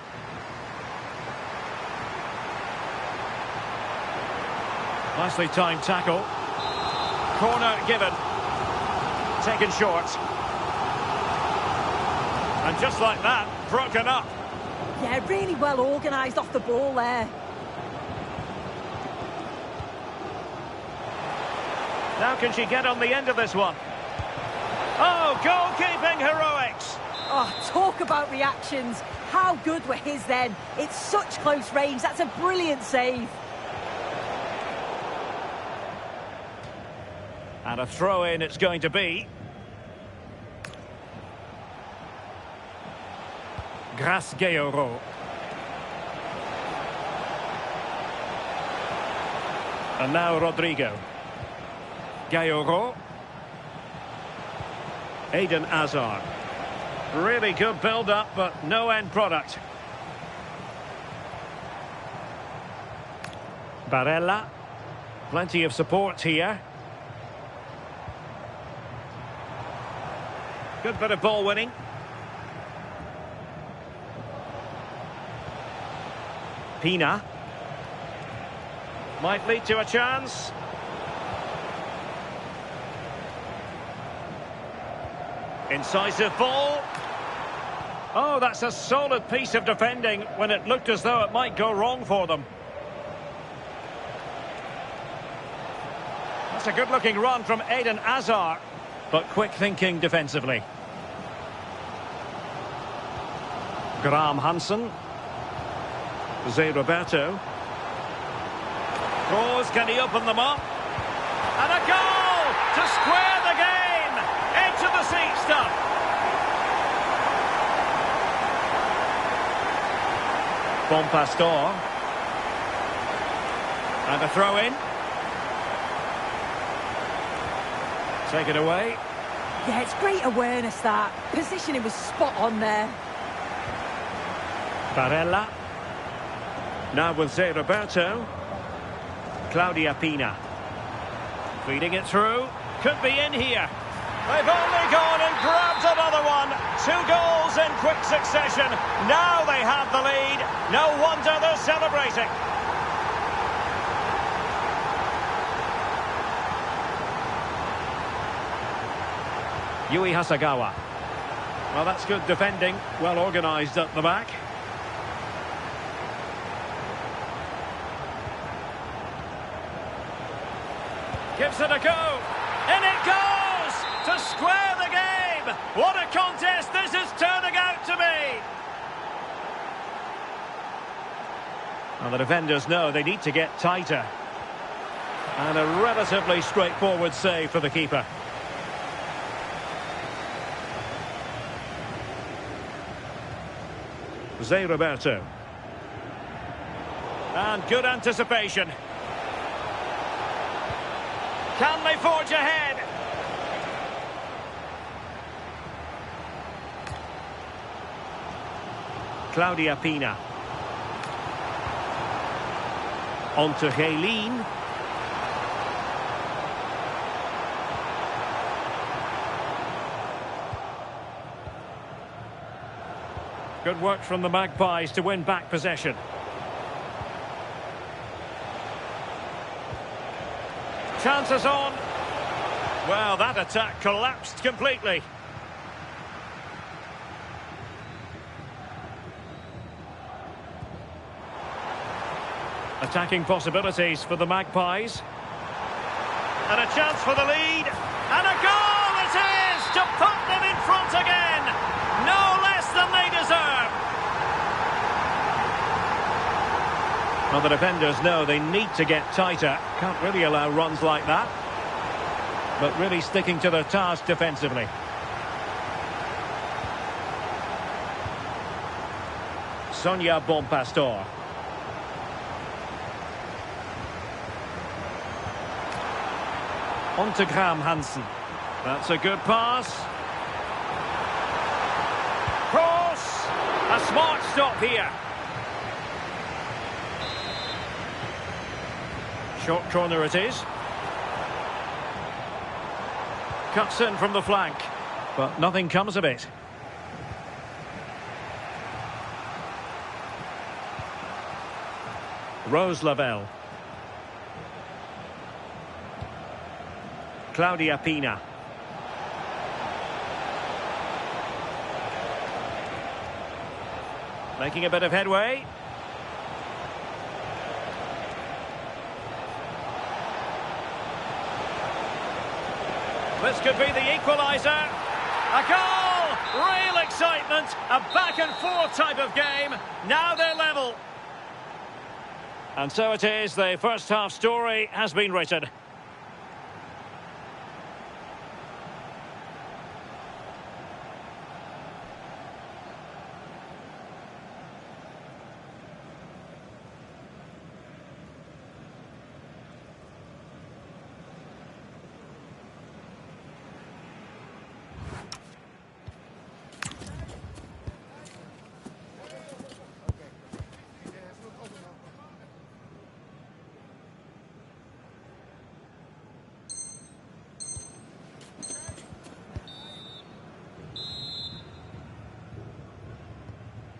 Nicely timed tackle. Corner given. Taken short. And just like that, broken up. Yeah, really well organised off the ball there. Now can she get on the end of this one? Oh, goalkeeping heroics! Oh, talk about reactions. How good were his then? It's such close range. That's a brilliant save. And a throw-in it's going to be. Grace-Georo. And now Rodrigo. Georo. Eden Hazard. Really good build-up, but no end product. Barella. Plenty of support here. Good bit of ball winning. Pina. Might lead to a chance. Incisive ball. Oh, that's a solid piece of defending when it looked as though it might go wrong for them. That's a good-looking run from Eden Hazard, but quick thinking defensively. Graham Hansen. Zé Roberto. Goes, can he open them up? And a goal to square the game. Edge of the seat stuff. Bon Pastor. And a throw in. Take it away. Yeah, it's great awareness, that. Positioning was spot on there. Barella. Now with Zé Roberto. Claudia Pina. Feeding it through. Could be in here. They've only gone and grabbed another one. 2 goals in quick succession. Now they have the lead. No wonder they're celebrating. Yui Hasagawa. Well, that's good defending. Well organised at the back. Gives it a go. In it goes! To square the game! What a contest this is turning out to be! Well, the defenders know they need to get tighter. And a relatively straightforward save for the keeper. Zé Roberto. And good anticipation. Can they forge ahead? Claudia Pina. On to Helene. Good work from the Magpies to win back possession. Chances on. Well, that attack collapsed completely. Attacking possibilities for the Magpies. And a chance for the lead. And a goal it is to put them in front again. No less than they deserve. Well, the defenders know they need to get tighter. Can't really allow runs like that. But really sticking to their task defensively. Sonia Bon Pastor. On to Graham Hansen. That's a good pass. Cross! A smart stop here. Short corner it is. Cuts in from the flank, but nothing comes of it. Rose Lavelle. Claudia Pina. Making a bit of headway. This could be the equaliser. A goal! Real excitement. A back-and-forth type of game. Now they're level. And so it is. The first half story has been written.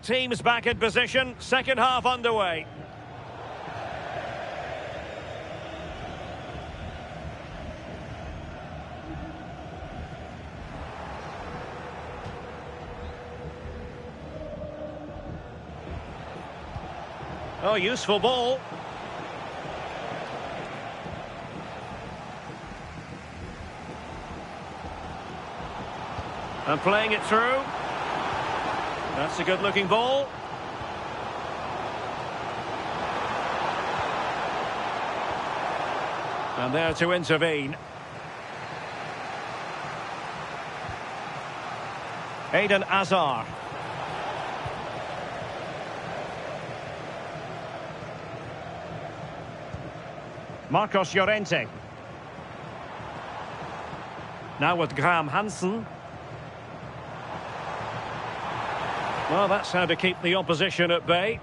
teams back in position. Second half underway. Oh, useful ball. And playing it through. That's a good-looking ball. And there to intervene. Eden Hazard. Marcos Llorente. Now with Graham Hansen. Well, that's how to keep the opposition at bay.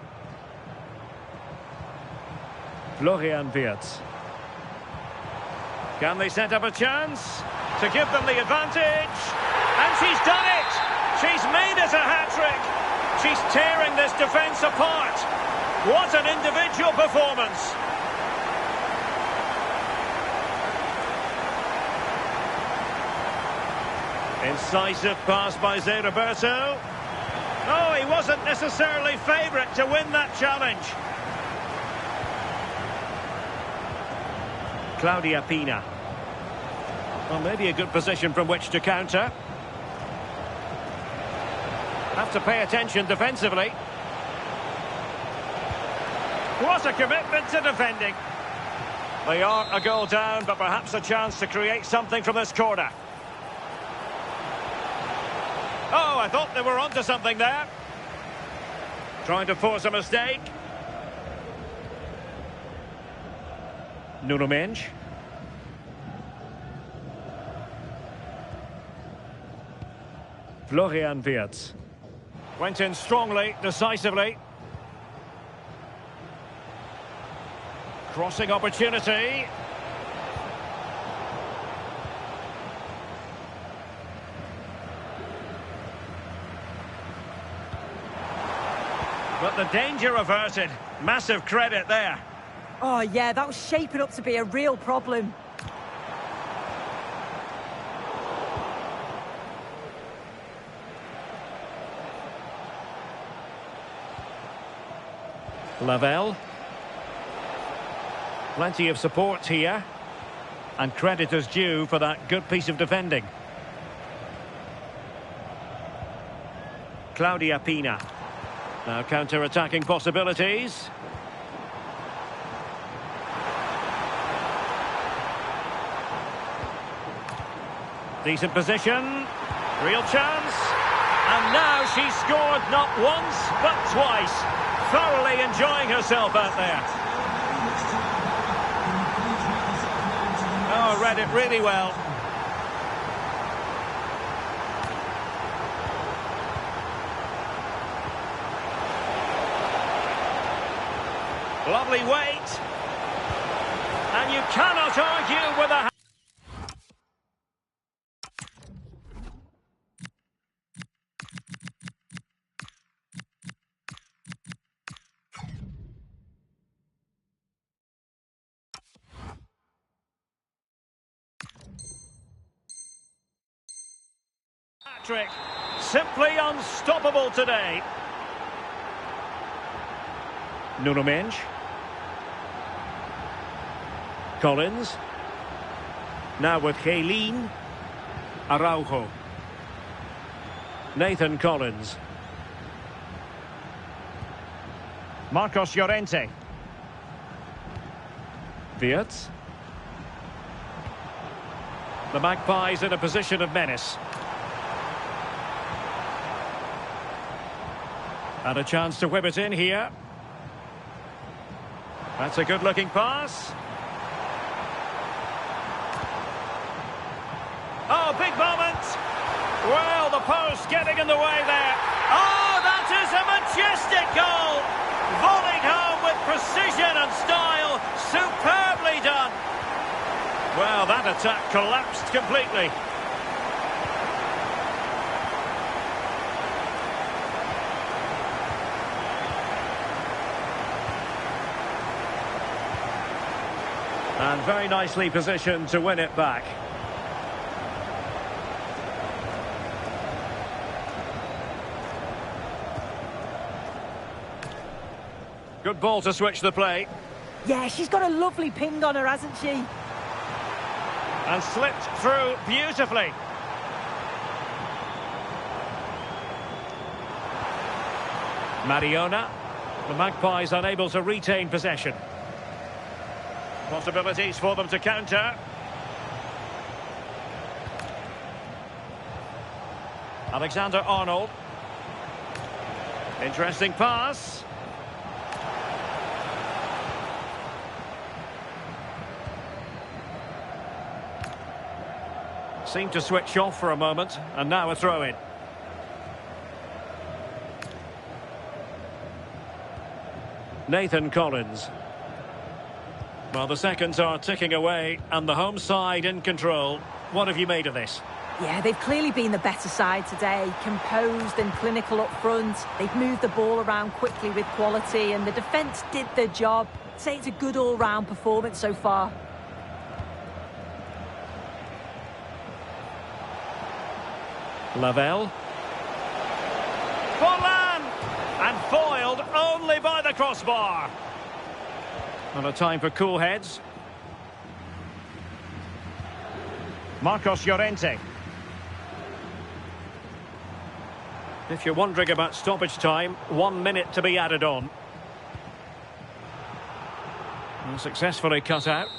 Florian Wirtz. Can they set up a chance to give them the advantage? And she's done it! She's made it a hat-trick! She's tearing this defence apart! What an individual performance! Incisive pass by Zé Roberto. Oh, he wasn't necessarily favourite to win that challenge. Claudia Pina. Well, maybe a good position from which to counter. Have to pay attention defensively. What a commitment to defending. They are a goal down, but perhaps a chance to create something from this corner. Oh, I thought they were onto something there. Trying to force a mistake. Nuno Mendes. Florian Wirtz. Went in strongly, decisively. Crossing opportunity. But the danger averted. Massive credit there. Oh, yeah, that was shaping up to be a real problem. Lavelle. Plenty of support here. And credit is due for that good piece of defending. Claudia Pina. Now counter-attacking possibilities. Decent position. Real chance. And now she's scored not once, but twice. Thoroughly enjoying herself out there. Oh, read it really well. Lovely weight. And you cannot argue with a... Trick. Simply unstoppable today. Nuno Mendes. Collins. Now with Helene. Araujo. Nathan Collins. Marcos Llorente. Wirtz. The Magpies in a position of menace. And a chance to whip it in here. That's a good-looking pass. Oh, big moment. Well, the post getting in the way there. Oh, that is a majestic goal. Volleyed home with precision and style. Superbly done. Well, that attack collapsed completely. And very nicely positioned to win it back. Good ball to switch the play. Yeah, she's got a lovely ping on her, hasn't she? And slipped through beautifully. Mariona. The Magpies unable to retain possession. Possibilities for them to counter. Alexander-Arnold. Interesting pass. Seemed to switch off for a moment, and now a throw-in. Nathan Collins. Well, the seconds are ticking away, and the home side in control. What have you made of this? Yeah, they've clearly been the better side today. Composed and clinical up front. They've moved the ball around quickly with quality, and the defence did their job. I'd say it's a good all-round performance so far. Lavelle. Forlan! And foiled only by the crossbar. And a time for cool heads. Marcos Llorente. If you're wondering about stoppage time, 1 minute to be added on. And successfully cut out.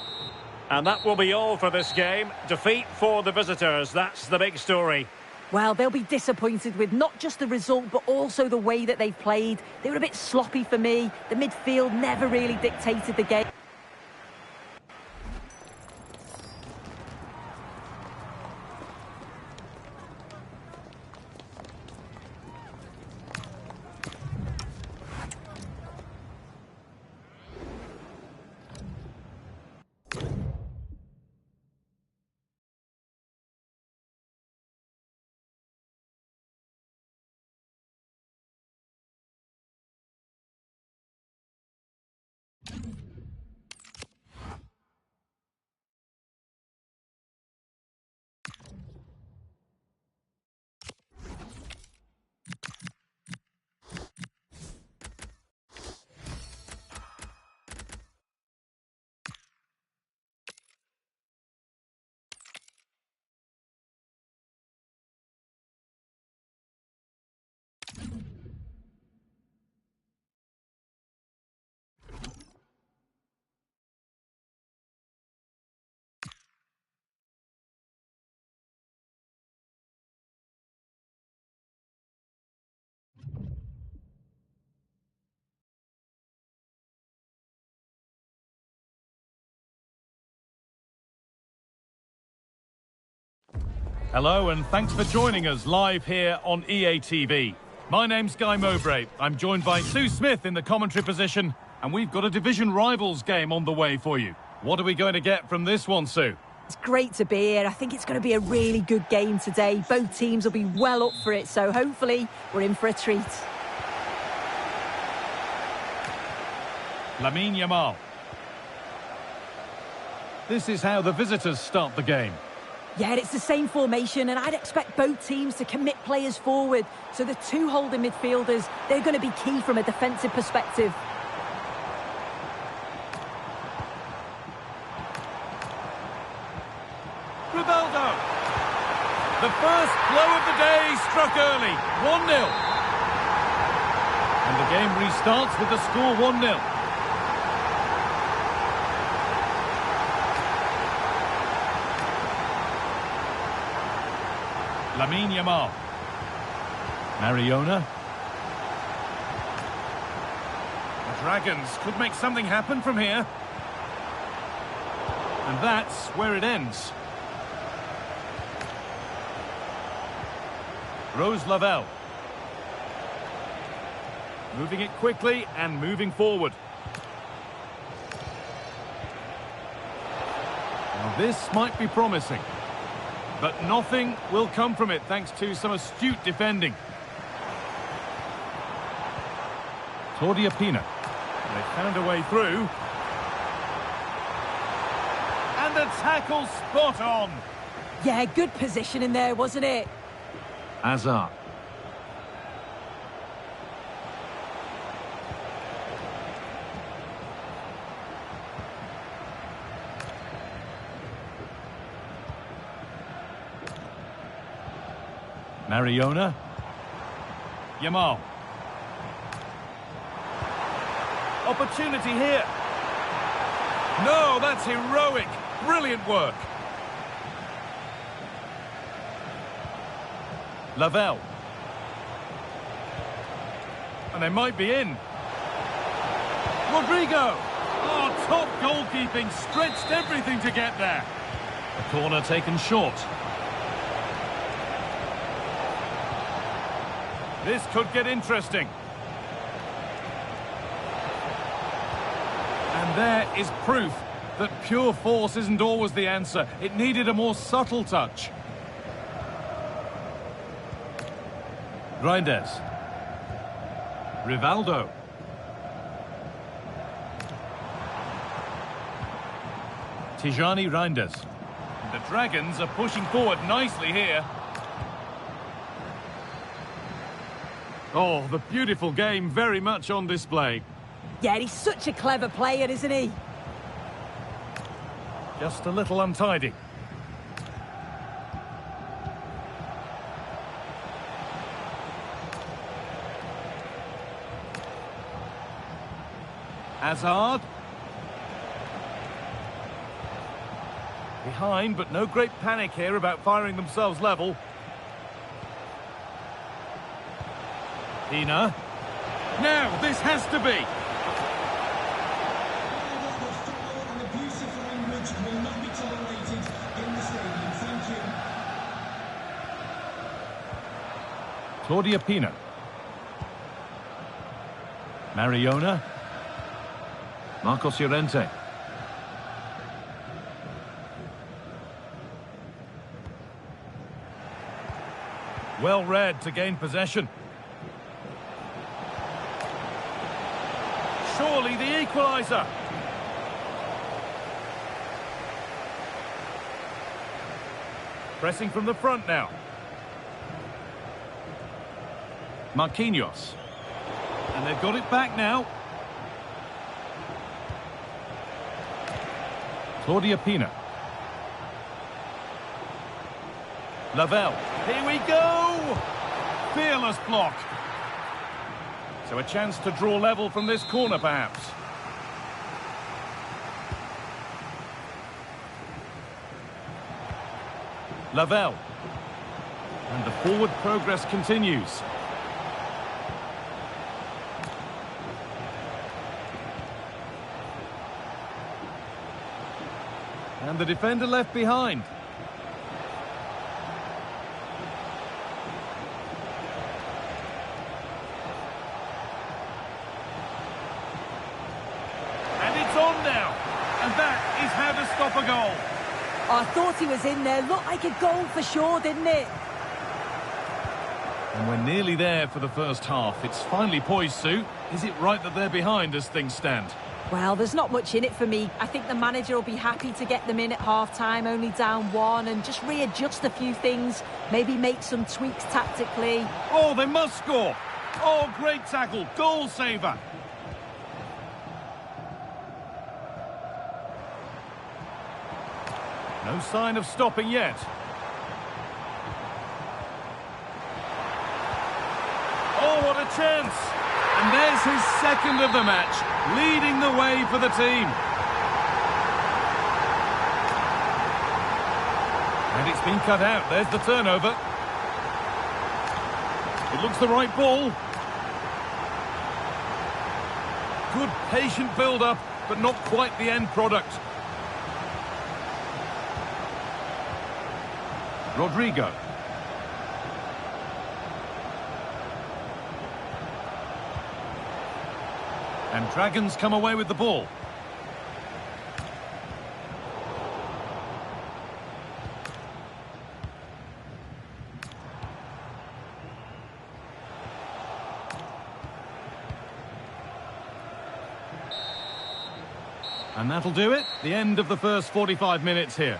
And that will be all for this game. Defeat for the visitors. That's the big story. Well, they'll be disappointed with not just the result, but also the way that they've played. They were a bit sloppy for me. The midfield never really dictated the game. Hello and thanks for joining us live here on EA TV. My name's Guy Mowbray. I'm joined by Sue Smith in the commentary position, and we've got a division rivals game on the way for you. What are we going to get from this one, Sue? It's great to be here. I think it's going to be a really good game today. Both teams will be well up for it, so hopefully we're in for a treat. Lamine Yamal. This is how the visitors start the game. Yeah, it's the same formation, and I'd expect both teams to commit players forward. So the two holding midfielders, they're going to be key from a defensive perspective. Rivaldo. The first blow of the day struck early, 1-0. And the game restarts with the score 1-0. Lamine Yamal. Mariona. The Dragons could make something happen from here. And that's where it ends. Rose Lavelle. Moving it quickly and moving forward. Now this might be promising. But nothing will come from it thanks to some astute defending. Tordia Pina. They found a way through. the tackle spot on. Yeah, good position in there, wasn't it? Hazard. Mariona. Yamal. Opportunity here. No, that's heroic. Brilliant work. Lavelle. And they might be in. Rodrigo. Oh, top goalkeeping. Stretched everything to get there. A corner taken short. This could get interesting. And there is proof that pure force isn't always the answer. It needed a more subtle touch. Reinders. Rivaldo. Tijani Reinders. The Dragons are pushing forward nicely here. Oh, the beautiful game very much on display. Yeah, he's such a clever player, isn't he? Just a little untidy. Hazard. Behind, but no great panic here about firing themselves level. Hina. Now, this has to be. Claudia Pina. Mariona. Marcos Llorente. Well read to gain possession. Surely the equaliser. Pressing from the front now. Marquinhos. And they've got it back now. Claudia Pina. Lavelle. Here we go! Fearless block. So a chance to draw level from this corner, perhaps. Lavelle. And the forward progress continues. And the defender left behind. On now, and that is how to stop a goal. I thought he was in there. Looked like a goal for sure, didn't it? And we're nearly there for the first half. It's finally poised, Sue. Is it right that they're behind as things stand? Well, there's not much in it for me. I think the manager will be happy to get them in at half-time, only down one, and just readjust a few things. Maybe make some tweaks tactically. Oh, they must score. Oh, great tackle. Goal saver. No sign of stopping yet. Oh, what a chance! And there's his second of the match, leading the way for the team. And it's been cut out. There's the turnover. It looks the right ball. Good patient build-up, but not quite the end product. Rodrigo. And Dragons come away with the ball. And that'll do it. The end of the first 45 minutes here.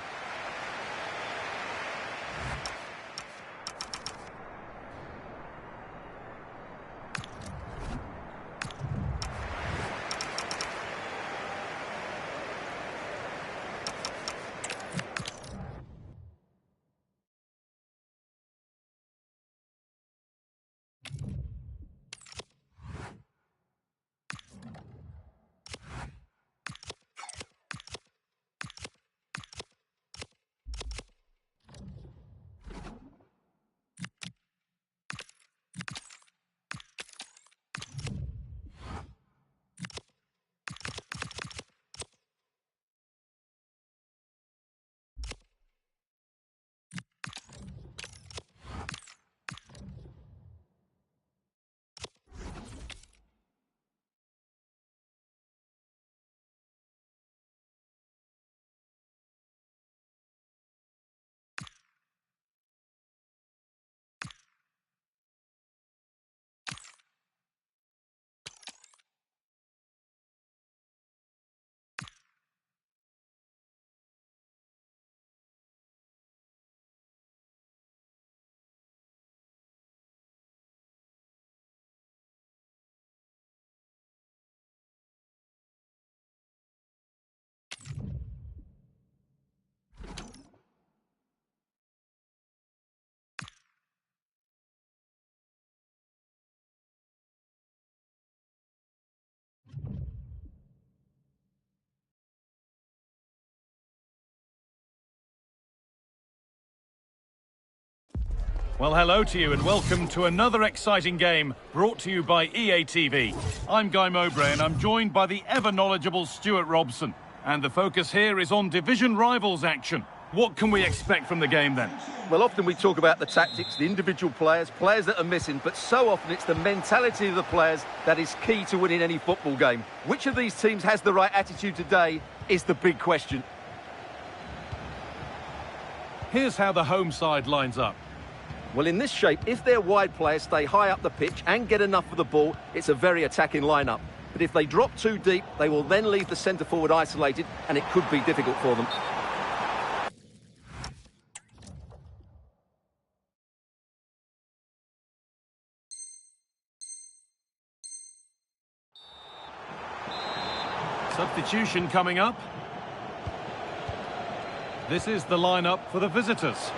Well, hello to you and welcome to another exciting game brought to you by EA TV. I'm Guy Mowbray and I'm joined by the ever-knowledgeable Stuart Robson. And the focus here is on division rivals action. What can we expect from the game then? Well, often we talk about the tactics, the individual players that are missing, but so often it's the mentality of the players that is key to winning any football game. Which of these teams has the right attitude today is the big question. Here's how the home side lines up. Well, in this shape, if their wide players stay high up the pitch and get enough of the ball, it's a very attacking lineup. But if they drop too deep, they will then leave the centre-forward isolated, and it could be difficult for them. Substitution coming up. This is the lineup for the visitors.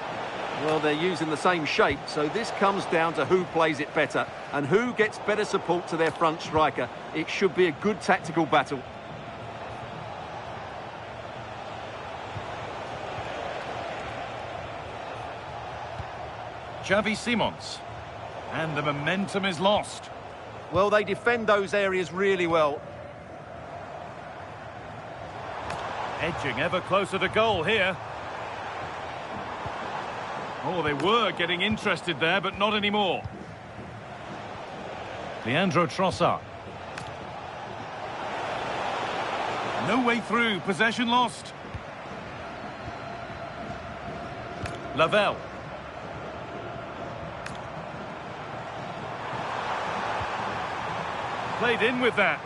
Well, they're using the same shape, so this comes down to who plays it better and who gets better support to their front striker. It should be a good tactical battle. Xavi Simons. And the momentum is lost. Well, they defend those areas really well. Edging ever closer to goal here. Oh, they were getting interested there, but not anymore. Leandro Trossard. No way through, possession lost. Lavelle. Played in with that.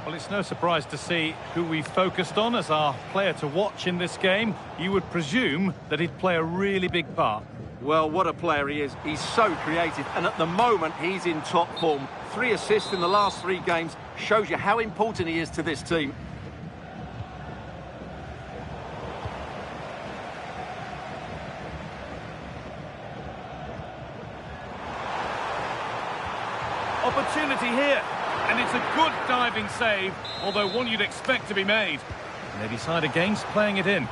Well, it's no surprise to see who we focused on as our player to watch in this game. You would presume that he'd play a really big part. Well, what a player he is. He's so creative, and at the moment, he's in top form. 3 assists in the last 3 games shows you how important he is to this team. Opportunity here. And it's a good diving save, although one you'd expect to be made. And they decide against playing it in. And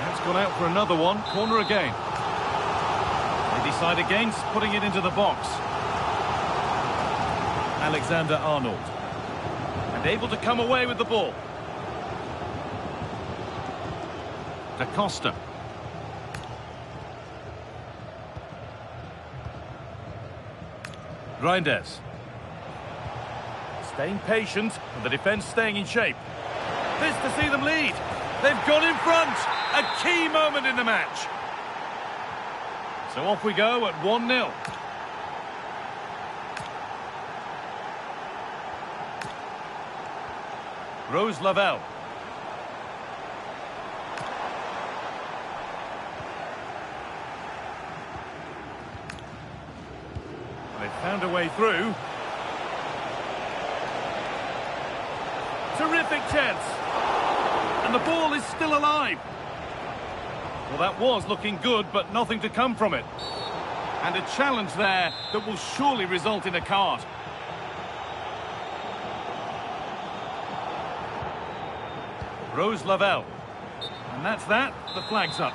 that's gone out for another one. Corner again. They decide against putting it into the box. Alexander-Arnold. And able to come away with the ball. Da Costa. Reinders. Staying patient, and the defence staying in shape. This to see them lead. They've gone in front. A key moment in the match. So off we go at 1-0. Rose Lavelle. They've found a way through. Terrific chance. And the ball is still alive. Well, that was looking good, but nothing to come from it. And a challenge there that will surely result in a card. Rose Lavelle. And that's that. The flag's up.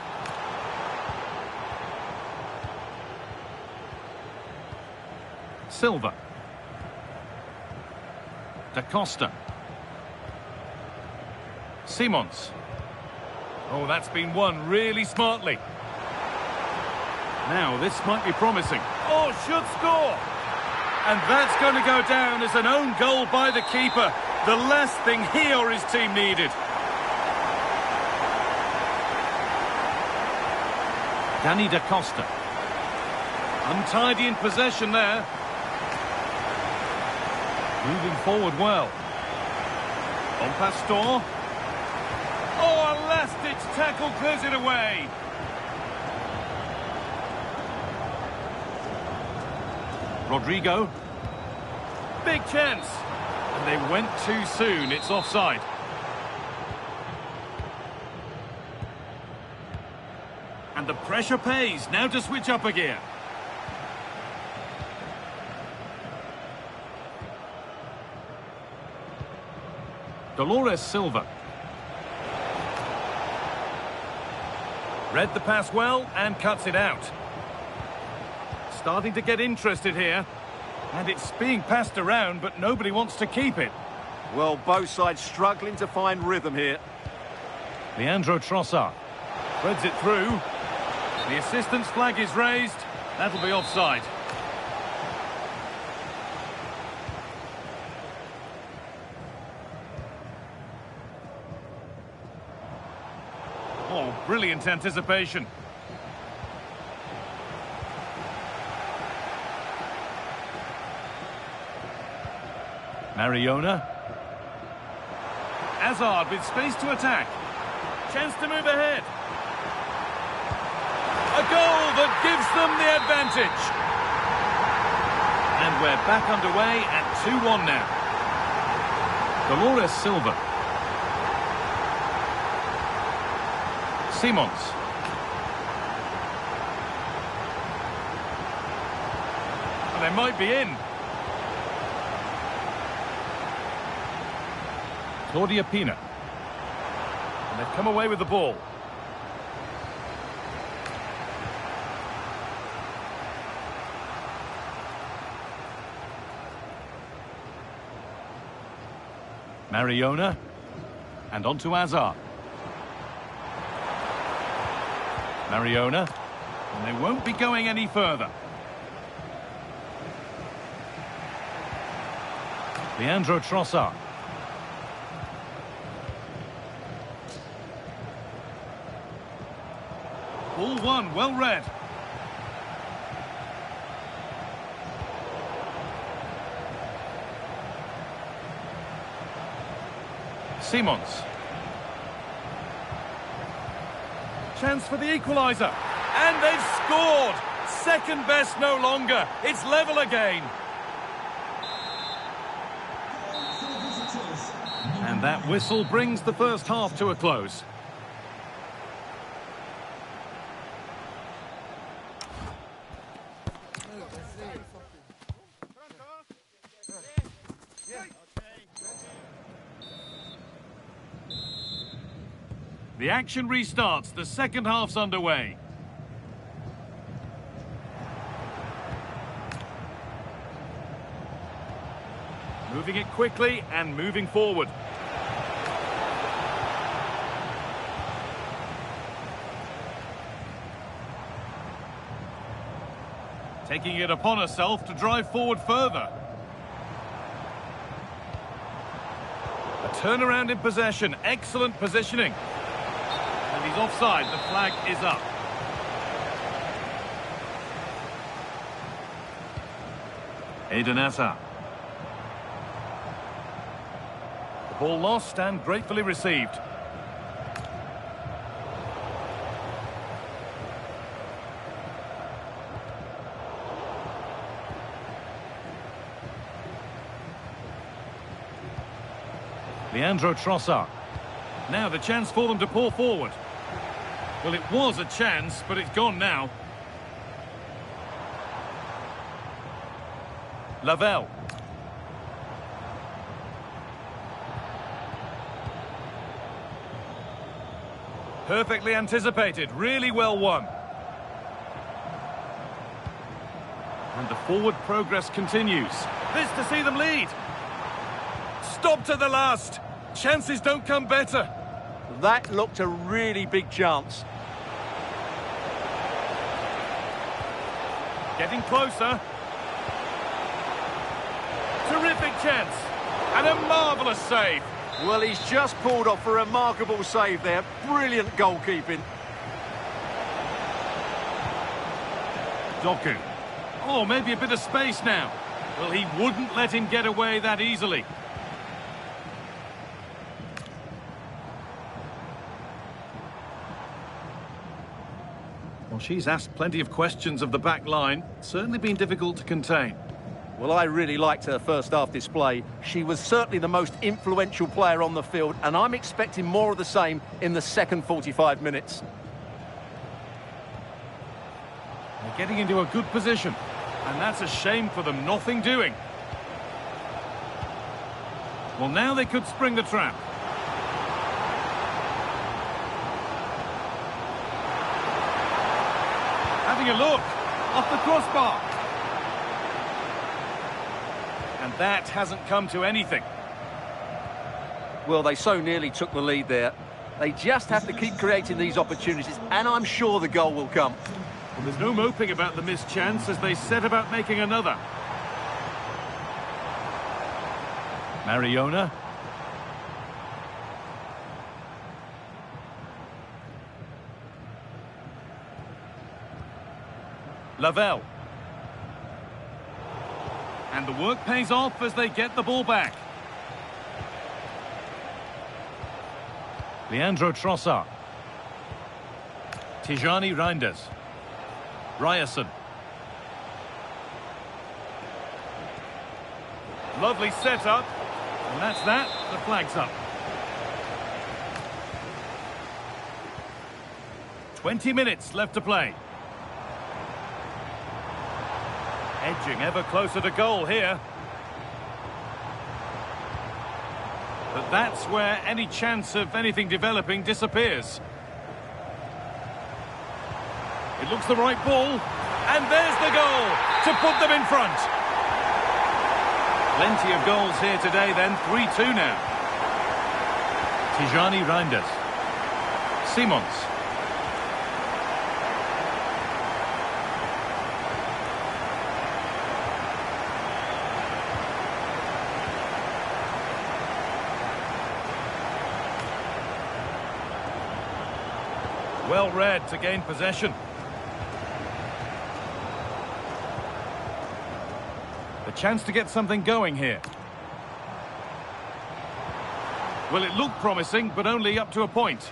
Silva. Da Costa. Simons. Oh, that's been won really smartly. Now, this might be promising. Oh, should score! And that's going to go down as an own goal by the keeper. The last thing he or his team needed. Danny Da Costa. Untidy in possession there. Moving forward well. On Pastor. Oh, a last-ditch tackle clears it away. Rodrigo. Big chance. And they went too soon. It's offside. And the pressure pays. Now to switch up a gear. Dolores Silva. Read the pass well and cuts it out. Starting to get interested here. And it's being passed around, but nobody wants to keep it. Well, both sides struggling to find rhythm here. Leandro Trossard. Threads it through. The assistant's flag is raised. That'll be offside. Oh, brilliant anticipation. Mariona. Hazard with space to attack. Chance to move ahead. A goal that gives them the advantage. And we're back underway at 2-1 now. Dolores Silva. Simons. And they might be in. Claudia Pina. And they've come away with the ball. Mariona. And on to Hazard. Mariona. And they won't be going any further. Leandro Trossard. Ball one, well read. Simons. Chance for the equaliser. And they've scored! Second best no longer. It's level again. And that whistle brings the first half to a close. The action restarts. The second half's underway. Moving it quickly and moving forward. Taking it upon herself to drive forward further. A turnaround in possession. Excellent positioning. And he's offside. The flag is up. Eden Hazard. The ball lost and gratefully received. Leandro Trossard. Now the chance for them to pour forward. Well, it was a chance, but it's gone now. Lavelle. Perfectly anticipated, really well won. And the forward progress continues. This to see them lead. Stop to the last. Chances don't come better. That looked a really big chance. Getting closer. Terrific chance. And a marvellous save. Well, he's just pulled off a remarkable save there. Brilliant goalkeeping. Doku. Oh, maybe a bit of space now. Well, he wouldn't let him get away that easily. Well, she's asked plenty of questions of the back line. Certainly been difficult to contain. Well, I really liked her first half display. She was certainly the most influential player on the field, and I'm expecting more of the same in the second 45 minutes. They're getting into a good position, and that's a shame for them. Nothing doing. Well, now they could spring the trap. Having a look off the crossbar. And that hasn't come to anything. Well, they so nearly took the lead there. They just have to keep creating these opportunities, and I'm sure the goal will come. Well, there's no moping about the missed chance as they set about making another. Mariona. Lavelle. And the work pays off as they get the ball back. Leandro Trossard. Tijani Reinders. Ryerson. Lovely setup. And that's that. The flag's up. 20 minutes left to play. Edging ever closer to goal here. But that's where any chance of anything developing disappears. It looks the right ball. And there's the goal to put them in front. Plenty of goals here today then. 3-2 now. Tijani Reinders. Simons. Well read to gain possession. A chance to get something going here. Well, it looked promising, but only up to a point.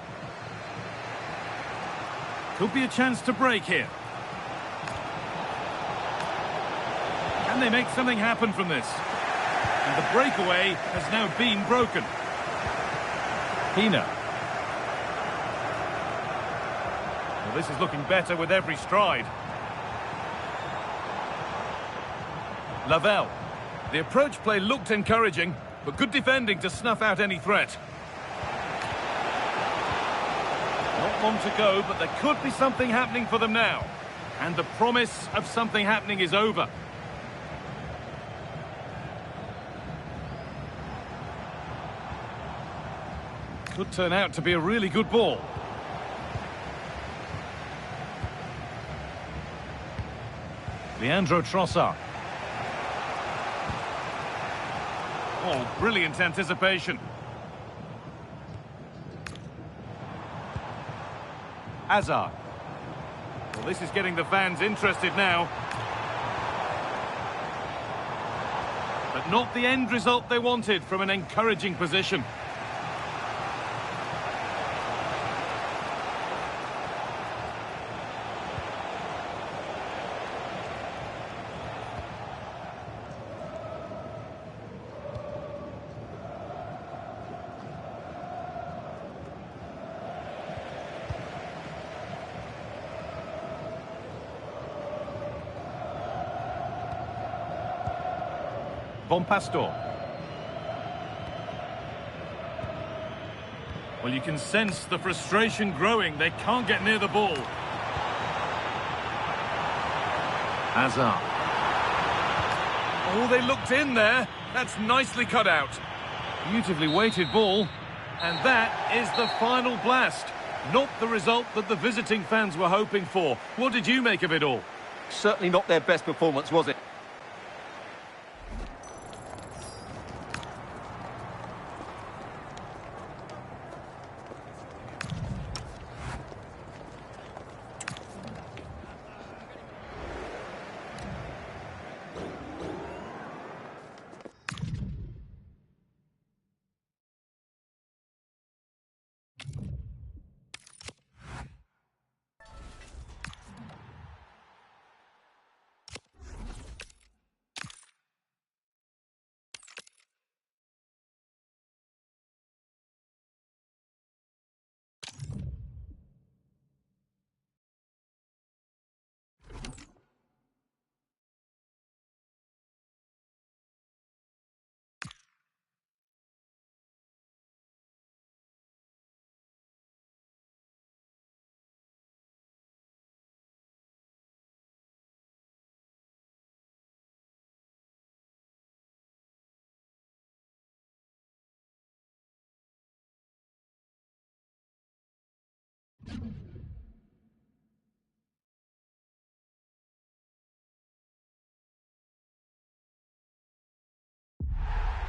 Could be a chance to break here. Can they make something happen from this? And the breakaway has now been broken. Hina. Well, this is looking better with every stride. Lavelle. The approach play looked encouraging, but good defending to snuff out any threat. Not long to go, but there could be something happening for them now. And the promise of something happening is over. Could turn out to be a really good ball. Leandro Trossard. Oh, brilliant anticipation. Hazard. Well, this is getting the fans interested now. Not the end result they wanted from an encouraging position. Von Pastor. Well, you can sense the frustration growing. They can't get near the ball. Hazard. Oh, they looked in there. That's nicely cut out. Beautifully weighted ball. And that is the final blast. Not the result that the visiting fans were hoping for. What did you make of it all? Certainly not their best performance, was it?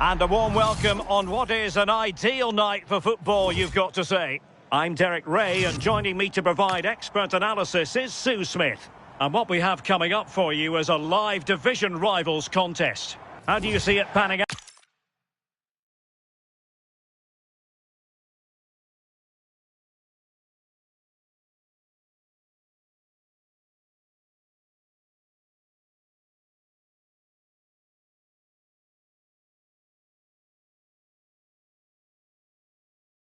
And a warm welcome on what is an ideal night for football, you've got to say. I'm Derek Ray, and joining me to provide expert analysis is Sue Smith. And what we have coming up for you is a live division rivals contest. How do you see it panning out?